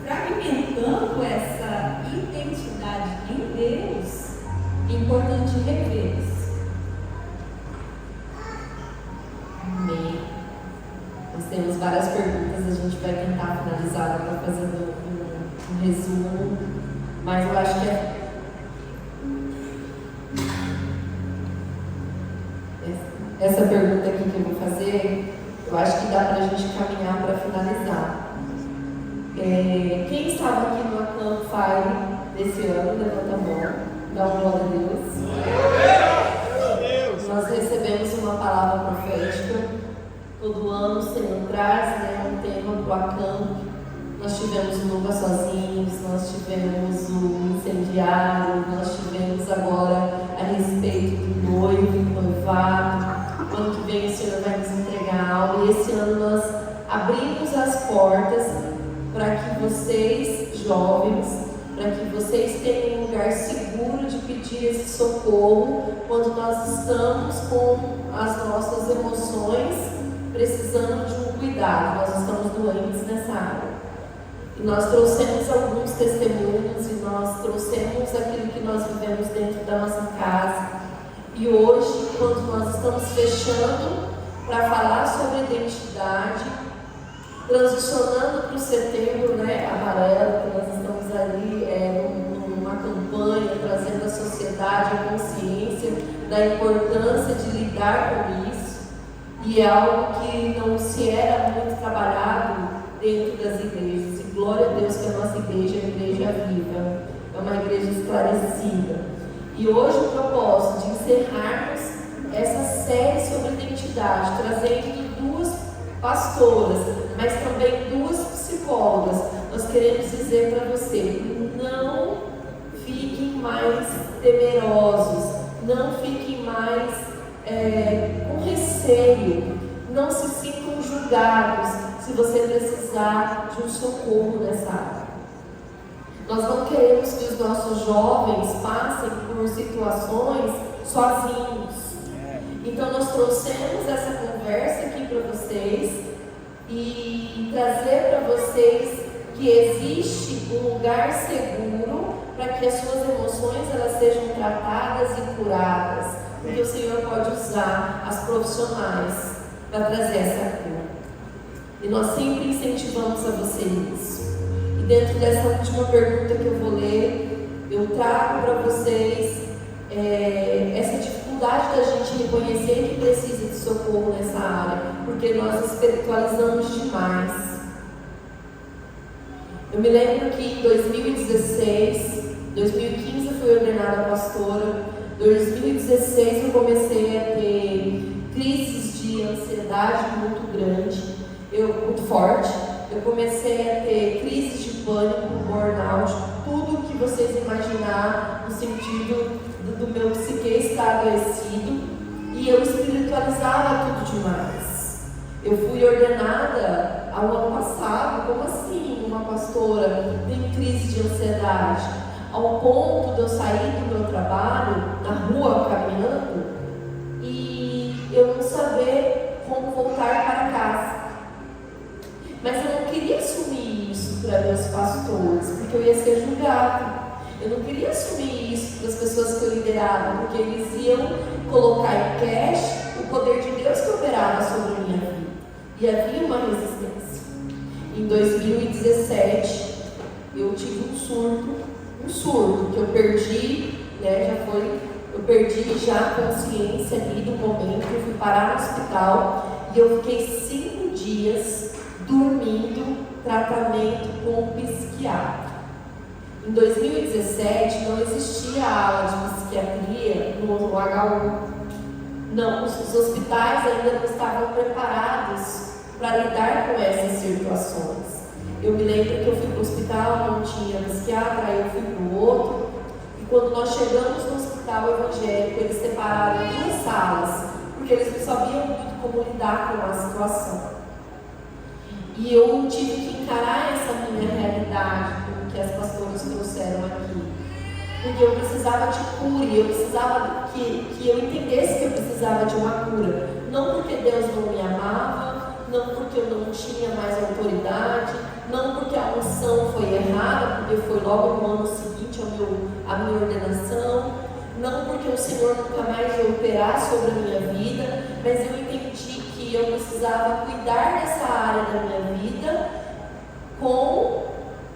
fragmentando essa identidade em Deus, é importante rever isso. Amém. Nós temos várias perguntas, a gente vai tentar finalizar para fazer um resumo, mas eu acho que essa pergunta aqui que eu vou fazer, eu acho que dá para a gente caminhar para finalizar. Quem estava aqui no Campfire desse ano, levanta a mão, dá uma glória a Deus. Nós recebemos uma palavra profética. Todo ano o Senhor traz, um tema para o Acamp. Nós tivemos o Nunca Sozinhos, nós tivemos o Incendiário, nós tivemos agora a respeito do noivo, do noivado. O ano que vem o Senhor vai nos entregar algo, e esse ano nós abrimos as portas para que vocês, jovens, para que vocês tenham um lugar seguro de pedir esse socorro quando nós estamos com as nossas emoções precisando de um cuidado. Nós estamos doentes nessa área. E nós trouxemos alguns testemunhos e nós trouxemos aquilo que nós vivemos dentro da nossa casa. E hoje, quando nós estamos fechando para falar sobre identidade, transicionando para o setembro, amarelo, que nós estamos ali numa campanha, trazendo à sociedade a consciência da importância de lidar com isso. E é algo que não se era muito trabalhado dentro das igrejas. E glória a Deus que a nossa igreja é uma igreja viva, é uma igreja esclarecida. E hoje o propósito de encerrarmos essa série sobre identidade, trazendo duas pastoras, mas também duas psicólogas, nós queremos dizer para você: não fiquem mais temerosos, não fiquem mais com receio, não se sintam julgados se você precisar de um socorro nessa área. Nós não queremos que os nossos jovens passem por situações sozinhos. Então nós trouxemos essa conversa aqui para vocês e trazer para vocês que existe um lugar seguro para que as suas emoções elas sejam tratadas e curadas, porque o Senhor pode usar as profissionais para trazer essa cura. E nós sempre incentivamos a você isso. E dentro dessa última pergunta que eu vou ler, eu trago para vocês essa dificuldade da gente reconhecer que precisa de socorro nessa área, porque nós espiritualizamos demais. Eu me lembro que em 2015 eu fui ordenada pastora. Em 2016 eu comecei a ter crises de ansiedade muito grande, muito forte. Eu comecei a ter crises de pânico, burnout, tudo que vocês imaginar no sentido do meu psique estar adoecido, e eu espiritualizava tudo demais. Eu fui ordenada ao ano passado. Como assim uma pastora tem crise de ansiedade? Ao ponto de eu sair do meu trabalho, na rua, caminhando, e eu não saber como voltar para casa. Mas eu não queria assumir isso para meus pastores, porque eu ia ser julgado. Eu não queria assumir isso para as pessoas que eu liderava, porque eles iam colocar em cash o poder de Deus que operava sobre a minha vida. E havia uma resistência. Em 2017, eu tive um surto que eu perdi, eu perdi já a consciência ali do momento. Eu fui parar no hospital e eu fiquei 5 dias dormindo, tratamento com psiquiatra. Em 2017 não existia aula de psiquiatria no H1. Não, os hospitais ainda não estavam preparados para lidar com essas situações. Eu me lembro que eu fui para o hospital, não tinha psiquiatra, aí eu fui para o outro. E quando nós chegamos no hospital evangélico, eles separaram em 2 salas, porque eles não sabiam muito como lidar com a situação. E eu tive que encarar essa minha realidade, como que as pastoras trouxeram aqui. Porque eu precisava de cura, eu precisava que eu entendesse que eu precisava de uma cura. Não porque Deus não me amava, não porque eu não tinha mais autoridade, não porque a unção foi errada, porque foi logo no ano seguinte a minha ordenação, não porque o Senhor nunca mais ia operar sobre a minha vida, mas eu entendi que eu precisava cuidar dessa área da minha vida com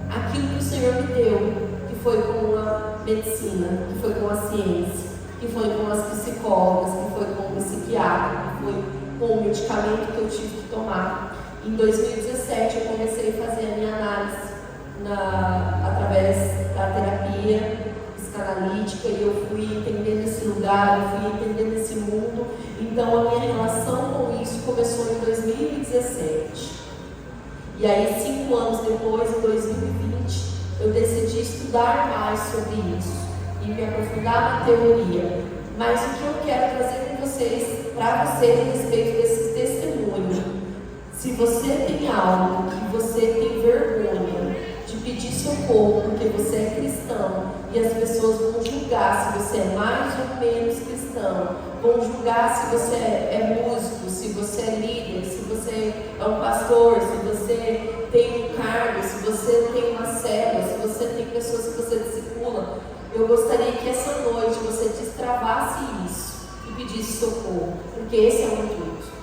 aquilo que o Senhor me deu, que foi com a medicina, que foi com a ciência, que foi com as psicólogas, que foi com o psiquiatra, que foi com o medicamento que eu tive que tomar. Em 2017 eu comecei a fazer a minha análise através da terapia psicanalítica e eu fui entendendo esse lugar, eu fui entendendo esse mundo. Então a minha relação com isso começou em 2017. E aí 5 anos depois, em 2020, eu decidi estudar mais sobre isso e me aprofundar na teoria. Mas o que eu quero trazer com vocês, para vocês, a respeito desses testemunhos, se você tem algo que você tem vergonha de pedir socorro porque você é cristão e as pessoas vão julgar se você é mais ou menos cristão, vão julgar se você é músico, se você é líder, se você é um pastor, se você tem um cargo, se você tem uma célula, se você tem pessoas que você discipula, eu gostaria que essa noite você destravasse isso e pedisse socorro, porque esse é o intuito.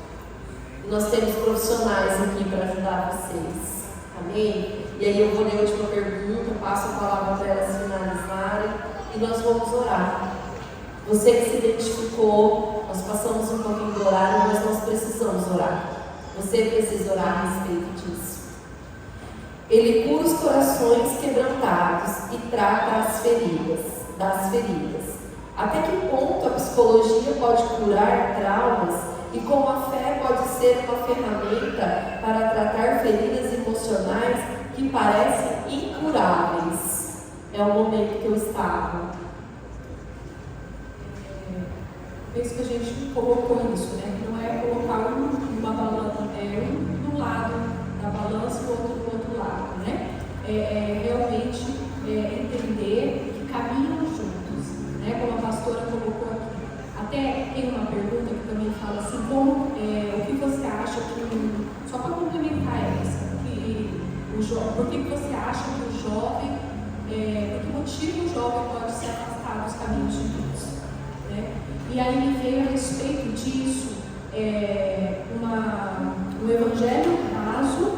Nós temos profissionais aqui para ajudar vocês, amém? E aí eu vou ler a última pergunta, passo a palavra para elas finalizarem e nós vamos orar. Você que se identificou, nós passamos um pouquinho do horário, mas nós precisamos orar. Você precisa orar a respeito disso. Ele cura os corações quebrantados e trata das feridas. Até que ponto a psicologia pode curar traumas e como a fé pode ser uma ferramenta para tratar feridas emocionais que parecem incuráveis? É o momento que eu estava. Penso que a gente colocou isso, né? Não é colocar uma balança, um do lado da balança e o outro do outro lado, né? Realmente entender que caminham juntos, né? Como a pastora colocou aqui. Até tem uma pergunta que também fala assim, o que você acha que, só para complementar essa, por que você acha que o jovem, por que motivo o jovem pode se afastar dos caminhos de Deus, né? E aí me veio a respeito disso um evangelho raso,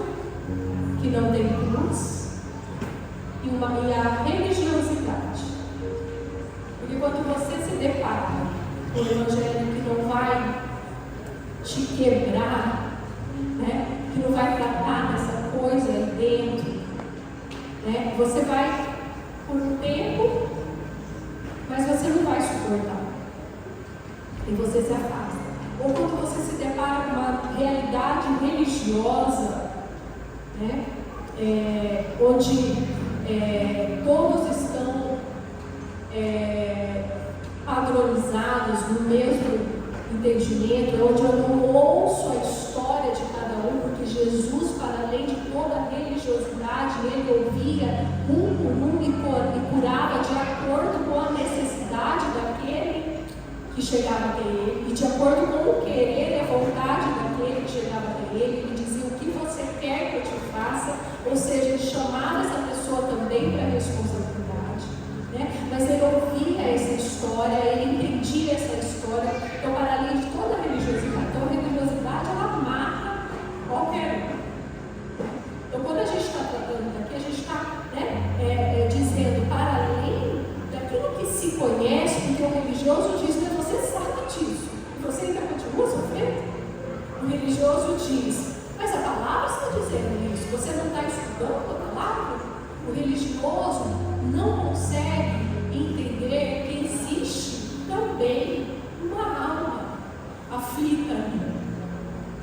que não tem cruz, e a religiosidade. Porque quando você se depara com um evangelho que não vai te quebrar, né, que não vai tratar dessa coisa aí dentro, né, você vai por um tempo, mas você não vai suportar. E você se afasta. Ou quando você se depara com uma realidade religiosa, né, onde todos estão padronizados no mesmo entendimento, onde eu não ouço a história de cada um, porque Jesus, para além de toda a religiosidade, ele ouvia um por um e curava de acordo com a necessidade daquele que chegava até ele, e de acordo com o querer e a vontade daquele que chegava até ele, ele dizia o que você quer que eu te faça, ou seja, ele chamava essa pessoa também para a responsabilidade, né? Mas ele ouvia essa história, ele entendia essa história, então para além de toda a religiosidade, então a religiosidade ela amarra qualquer um. Então quando a gente está tratando daqui, a gente está dizendo para além daquilo que se conhece, porque o religioso diz, mas você sabe disso, e você ainda continua sofrendo? O religioso diz, mas a palavra está dizendo isso, você não está estudando a palavra? O religioso não consegue entender que existe também uma alma aflita,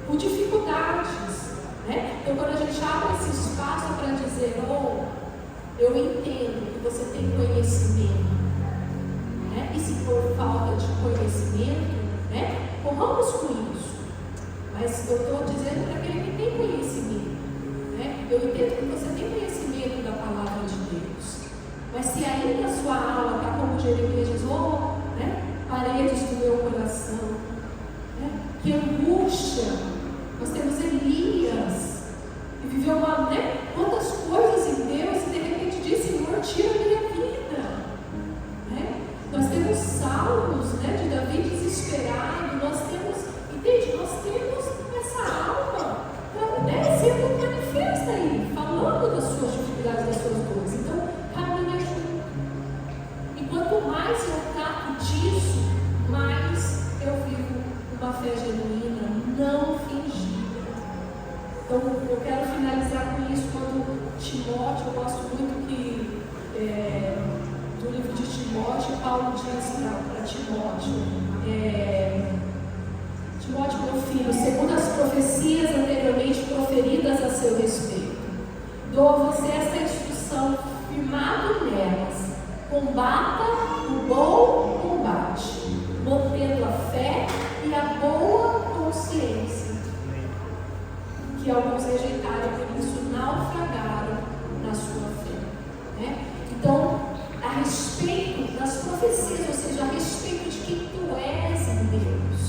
com dificuldades, Né? Então, quando a gente abre esse espaço para dizer, oh, eu entendo que você tem conhecimento, né? E se for falta de conhecimento, né? Corramos com isso. Mas eu estou dizendo para aquele que tem conhecimento, né? Eu entendo que você tem conhecimento da palavra de Deus. Mas se ainda a sua alma está como Jeremias diz, oh, né? Paredes do meu coração, né? Que angústia. Nós temos Elias, que viveu uma, né? Quantas coisas em Deus e de repente diz, Senhor, tira a minha vida. Né? Nós temos salmos, né, de Davi desesperado, nós temos, entende? Nós temos essa alma, né, sendo manifesta aí, falando das suas dificuldades, das suas dores. Então, caminha junto. E quanto mais eu trato disso, mais eu vivo uma fé genuína, não fingida. Então, eu quero finalizar com isso. Quando Timóteo, eu gosto muito que do livro de Timóteo, Paulo diz para Timóteo, Timóteo, meu filho, segundo as profecias anteriormente proferidas a seu respeito, dou a você esta instrução, firmado nelas, combata o bom combate, mantendo a fé e a boa consciência, que alguns rejeitaram, por isso naufragaram na sua fé. Né? Então, a respeito das profecias, ou seja, a respeito de quem tu és em Deus,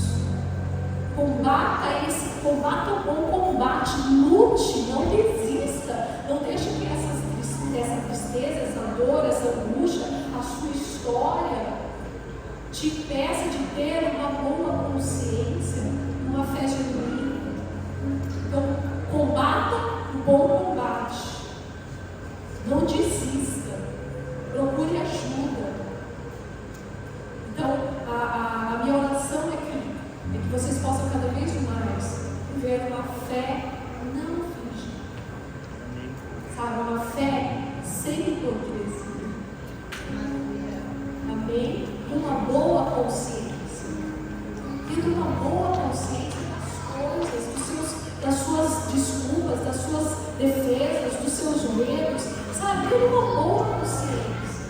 combata o bom combate, lute, não desista, não deixe que essa tristeza, essa dor, essa angústia, a sua história te peça de ter uma boa consciência, uma fé genuína. Então, combata o bom combate, não desista, procure ajuda. Então, a minha oração é que vocês possam cada vez mais viver uma fé não fingida, sabe, uma fé sem hipocrisia, amém? Uma boa consciência, tendo uma boa consciência das coisas, das suas desculpas, das suas defesas, dos seus medos, sabe? Tendo uma boa consciência,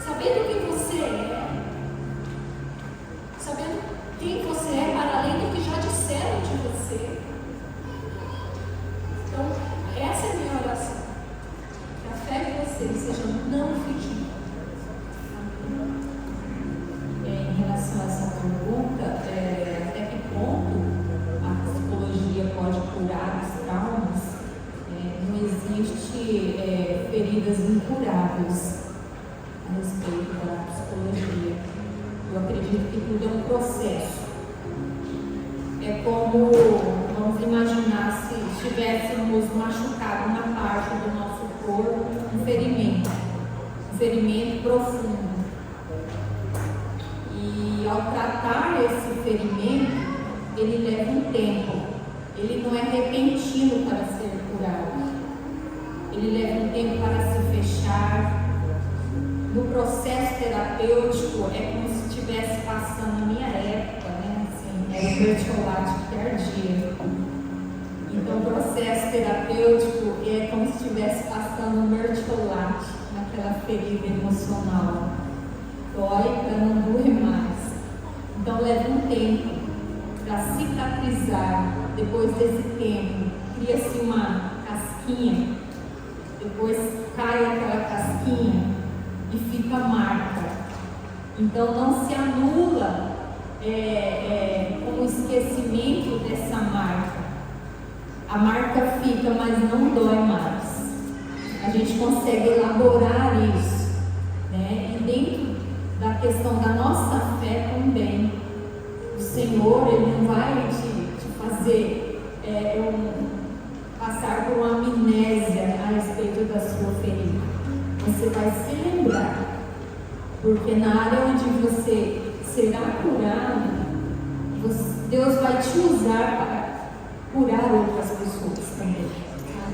sabendo quem você é, sabendo quem você é para além do que já disseram de você. Então, essa é a minha oração, que a fé de vocês seja não fingida. Em relação a essa pergunta, até que ponto a psicologia pode curar os traumas? Não existe feridas incuráveis a respeito da psicologia. Eu acredito que tudo é um processo. É como, vamos imaginar, se estivéssemos machucado na parte do nosso corpo, um ferimento profundo. E ao tratar esse ferimento, ele leva um tempo. Ele não é repentino para ser curado. Ele leva um tempo para se fechar. No processo terapêutico, é como se estivesse passando na minha época, né? Assim, era o mertiolate que ardia. Então, o processo terapêutico é como se estivesse passando um mertiolate naquela ferida emocional. Dói para não doer mais. Então, leva um tempo para cicatrizar. Depois desse tempo, cria-se uma casquinha. Depois cai aquela casquinha e fica marca. Então não se anula com o esquecimento dessa marca. A marca fica, mas não dói mais. A gente consegue elaborar isso, né? E dentro da questão da nossa fé também, o Senhor, Ele não vai te fazer passar por uma amnésia a respeito da sua ferida. Você vai se lembrar, porque na área onde você será curado, Deus vai te usar para curar outras pessoas também.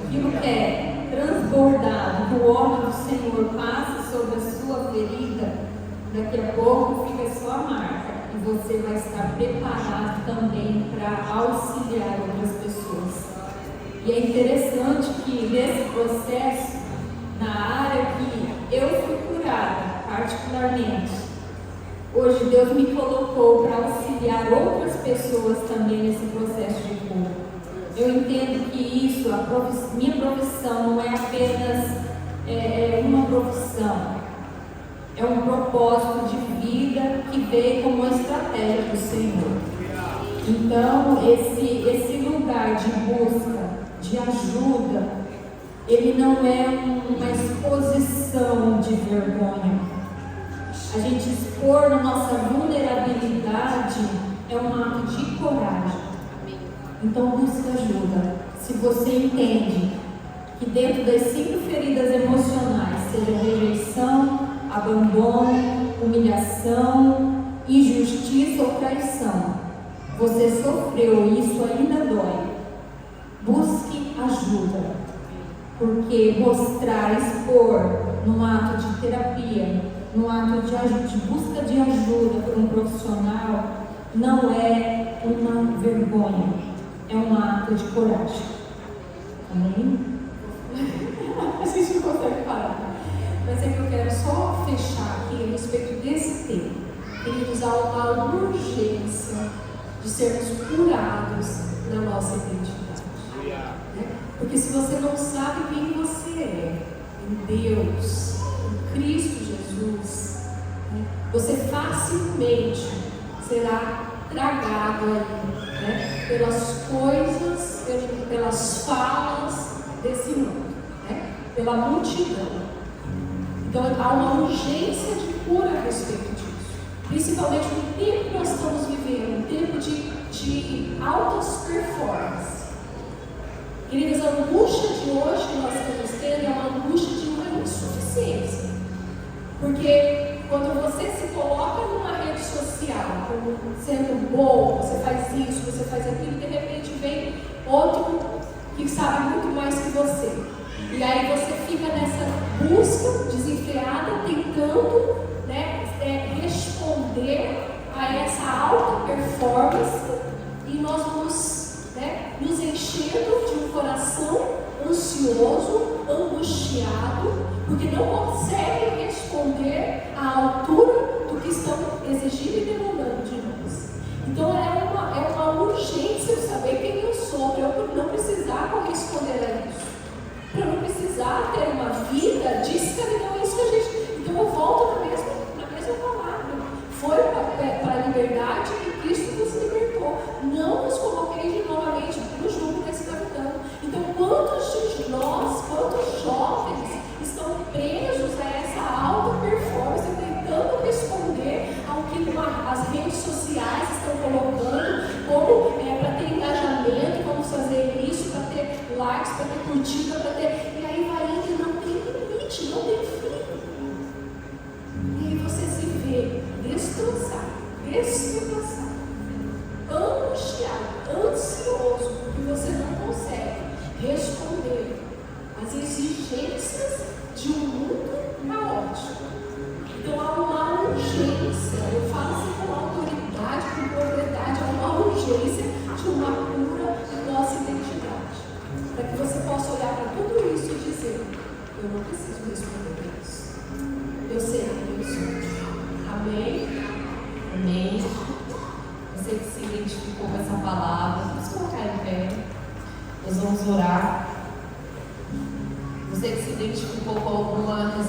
Aquilo que é transbordado, que o óleo do Senhor passa sobre a sua ferida, daqui a pouco fica só a marca, e você vai estar preparado também para auxiliar outras pessoas. E é interessante que nesse processo, na área que eu fui curada, particularmente, hoje Deus me colocou para auxiliar outras pessoas também nesse processo de cura. Eu entendo que isso, minha profissão não é apenas uma profissão, é um propósito de vida que veio como uma estratégia do Senhor. Então, esse lugar de busca, de ajuda, ele não é uma exposição de vergonha. A gente expor na nossa vulnerabilidade é um ato de coragem. Então, busca ajuda. Se você entende que dentro das 5 feridas emocionais, seja rejeição, abandono, humilhação, injustiça ou traição, você sofreu e isso ainda dói, busque ajuda, porque mostrar, expor num ato de terapia, num ato de busca de ajuda por um profissional, não é uma vergonha, é um ato de coragem. Amém? A gente não consegue parar. Mas é que eu quero só fechar aqui a respeito desse tema. Queridos, há uma urgência de sermos curados na nossa identidade. Né? Porque se você não sabe quem você é, em Deus, em Cristo Jesus, né? Você facilmente será tragado aí, né? Pelas coisas, pelas falas desse mundo, né? Pela multidão. Então há uma urgência de cura a respeito disso. Principalmente no tempo que nós estamos vivendo, um tempo de altas performances. Queridas, a angústia de hoje que nós estamos tendo é uma angústia de uma insuficiência. Porque quando você se coloca numa rede social como sendo bom, você faz isso, você faz aquilo, de repente vem outro que sabe muito mais que você. E aí você fica nessa busca desenfreada, tentando, né, responder a essa alta performance, e nós vamos, né, nos enchendo de um coração ansioso, angustiado, porque não consegue responder à altura do que estão exigindo e demandando de nós. Então é uma urgência eu saber quem eu sou, para eu não precisar corresponder a isso, para eu não precisar ter uma vida descaminhada. Isso que a gente. Então eu volto na mesma palavra. Foi para a liberdade que Cristo nos libertou. Não nos coloquei novamente no jugo da escravidão. Então, quantos de nós, quantos jovens estão presos a essa alta performance, tentando responder ao que as redes sociais estão colocando, como para ter engajamento, vamos fazer isso, para ter likes, para ter curtida, para ter. E aí vai indo e não tem limite, não tem fim. E aí você se vê destroçado, angustiado, ansioso, porque você não consegue responder às exigências de um mundo caótico. Então há uma urgência, eu falo assim com autoridade, com propriedade, há uma urgência de uma cura da nossa identidade. Para que você possa olhar para tudo isso e dizer: eu não preciso responder a isso. Eu sei quem eu sou. Amém? Amém. Você que se identificou com essa palavra, vamos colocar em pé. Nós vamos orar. Você que se identificou com alguma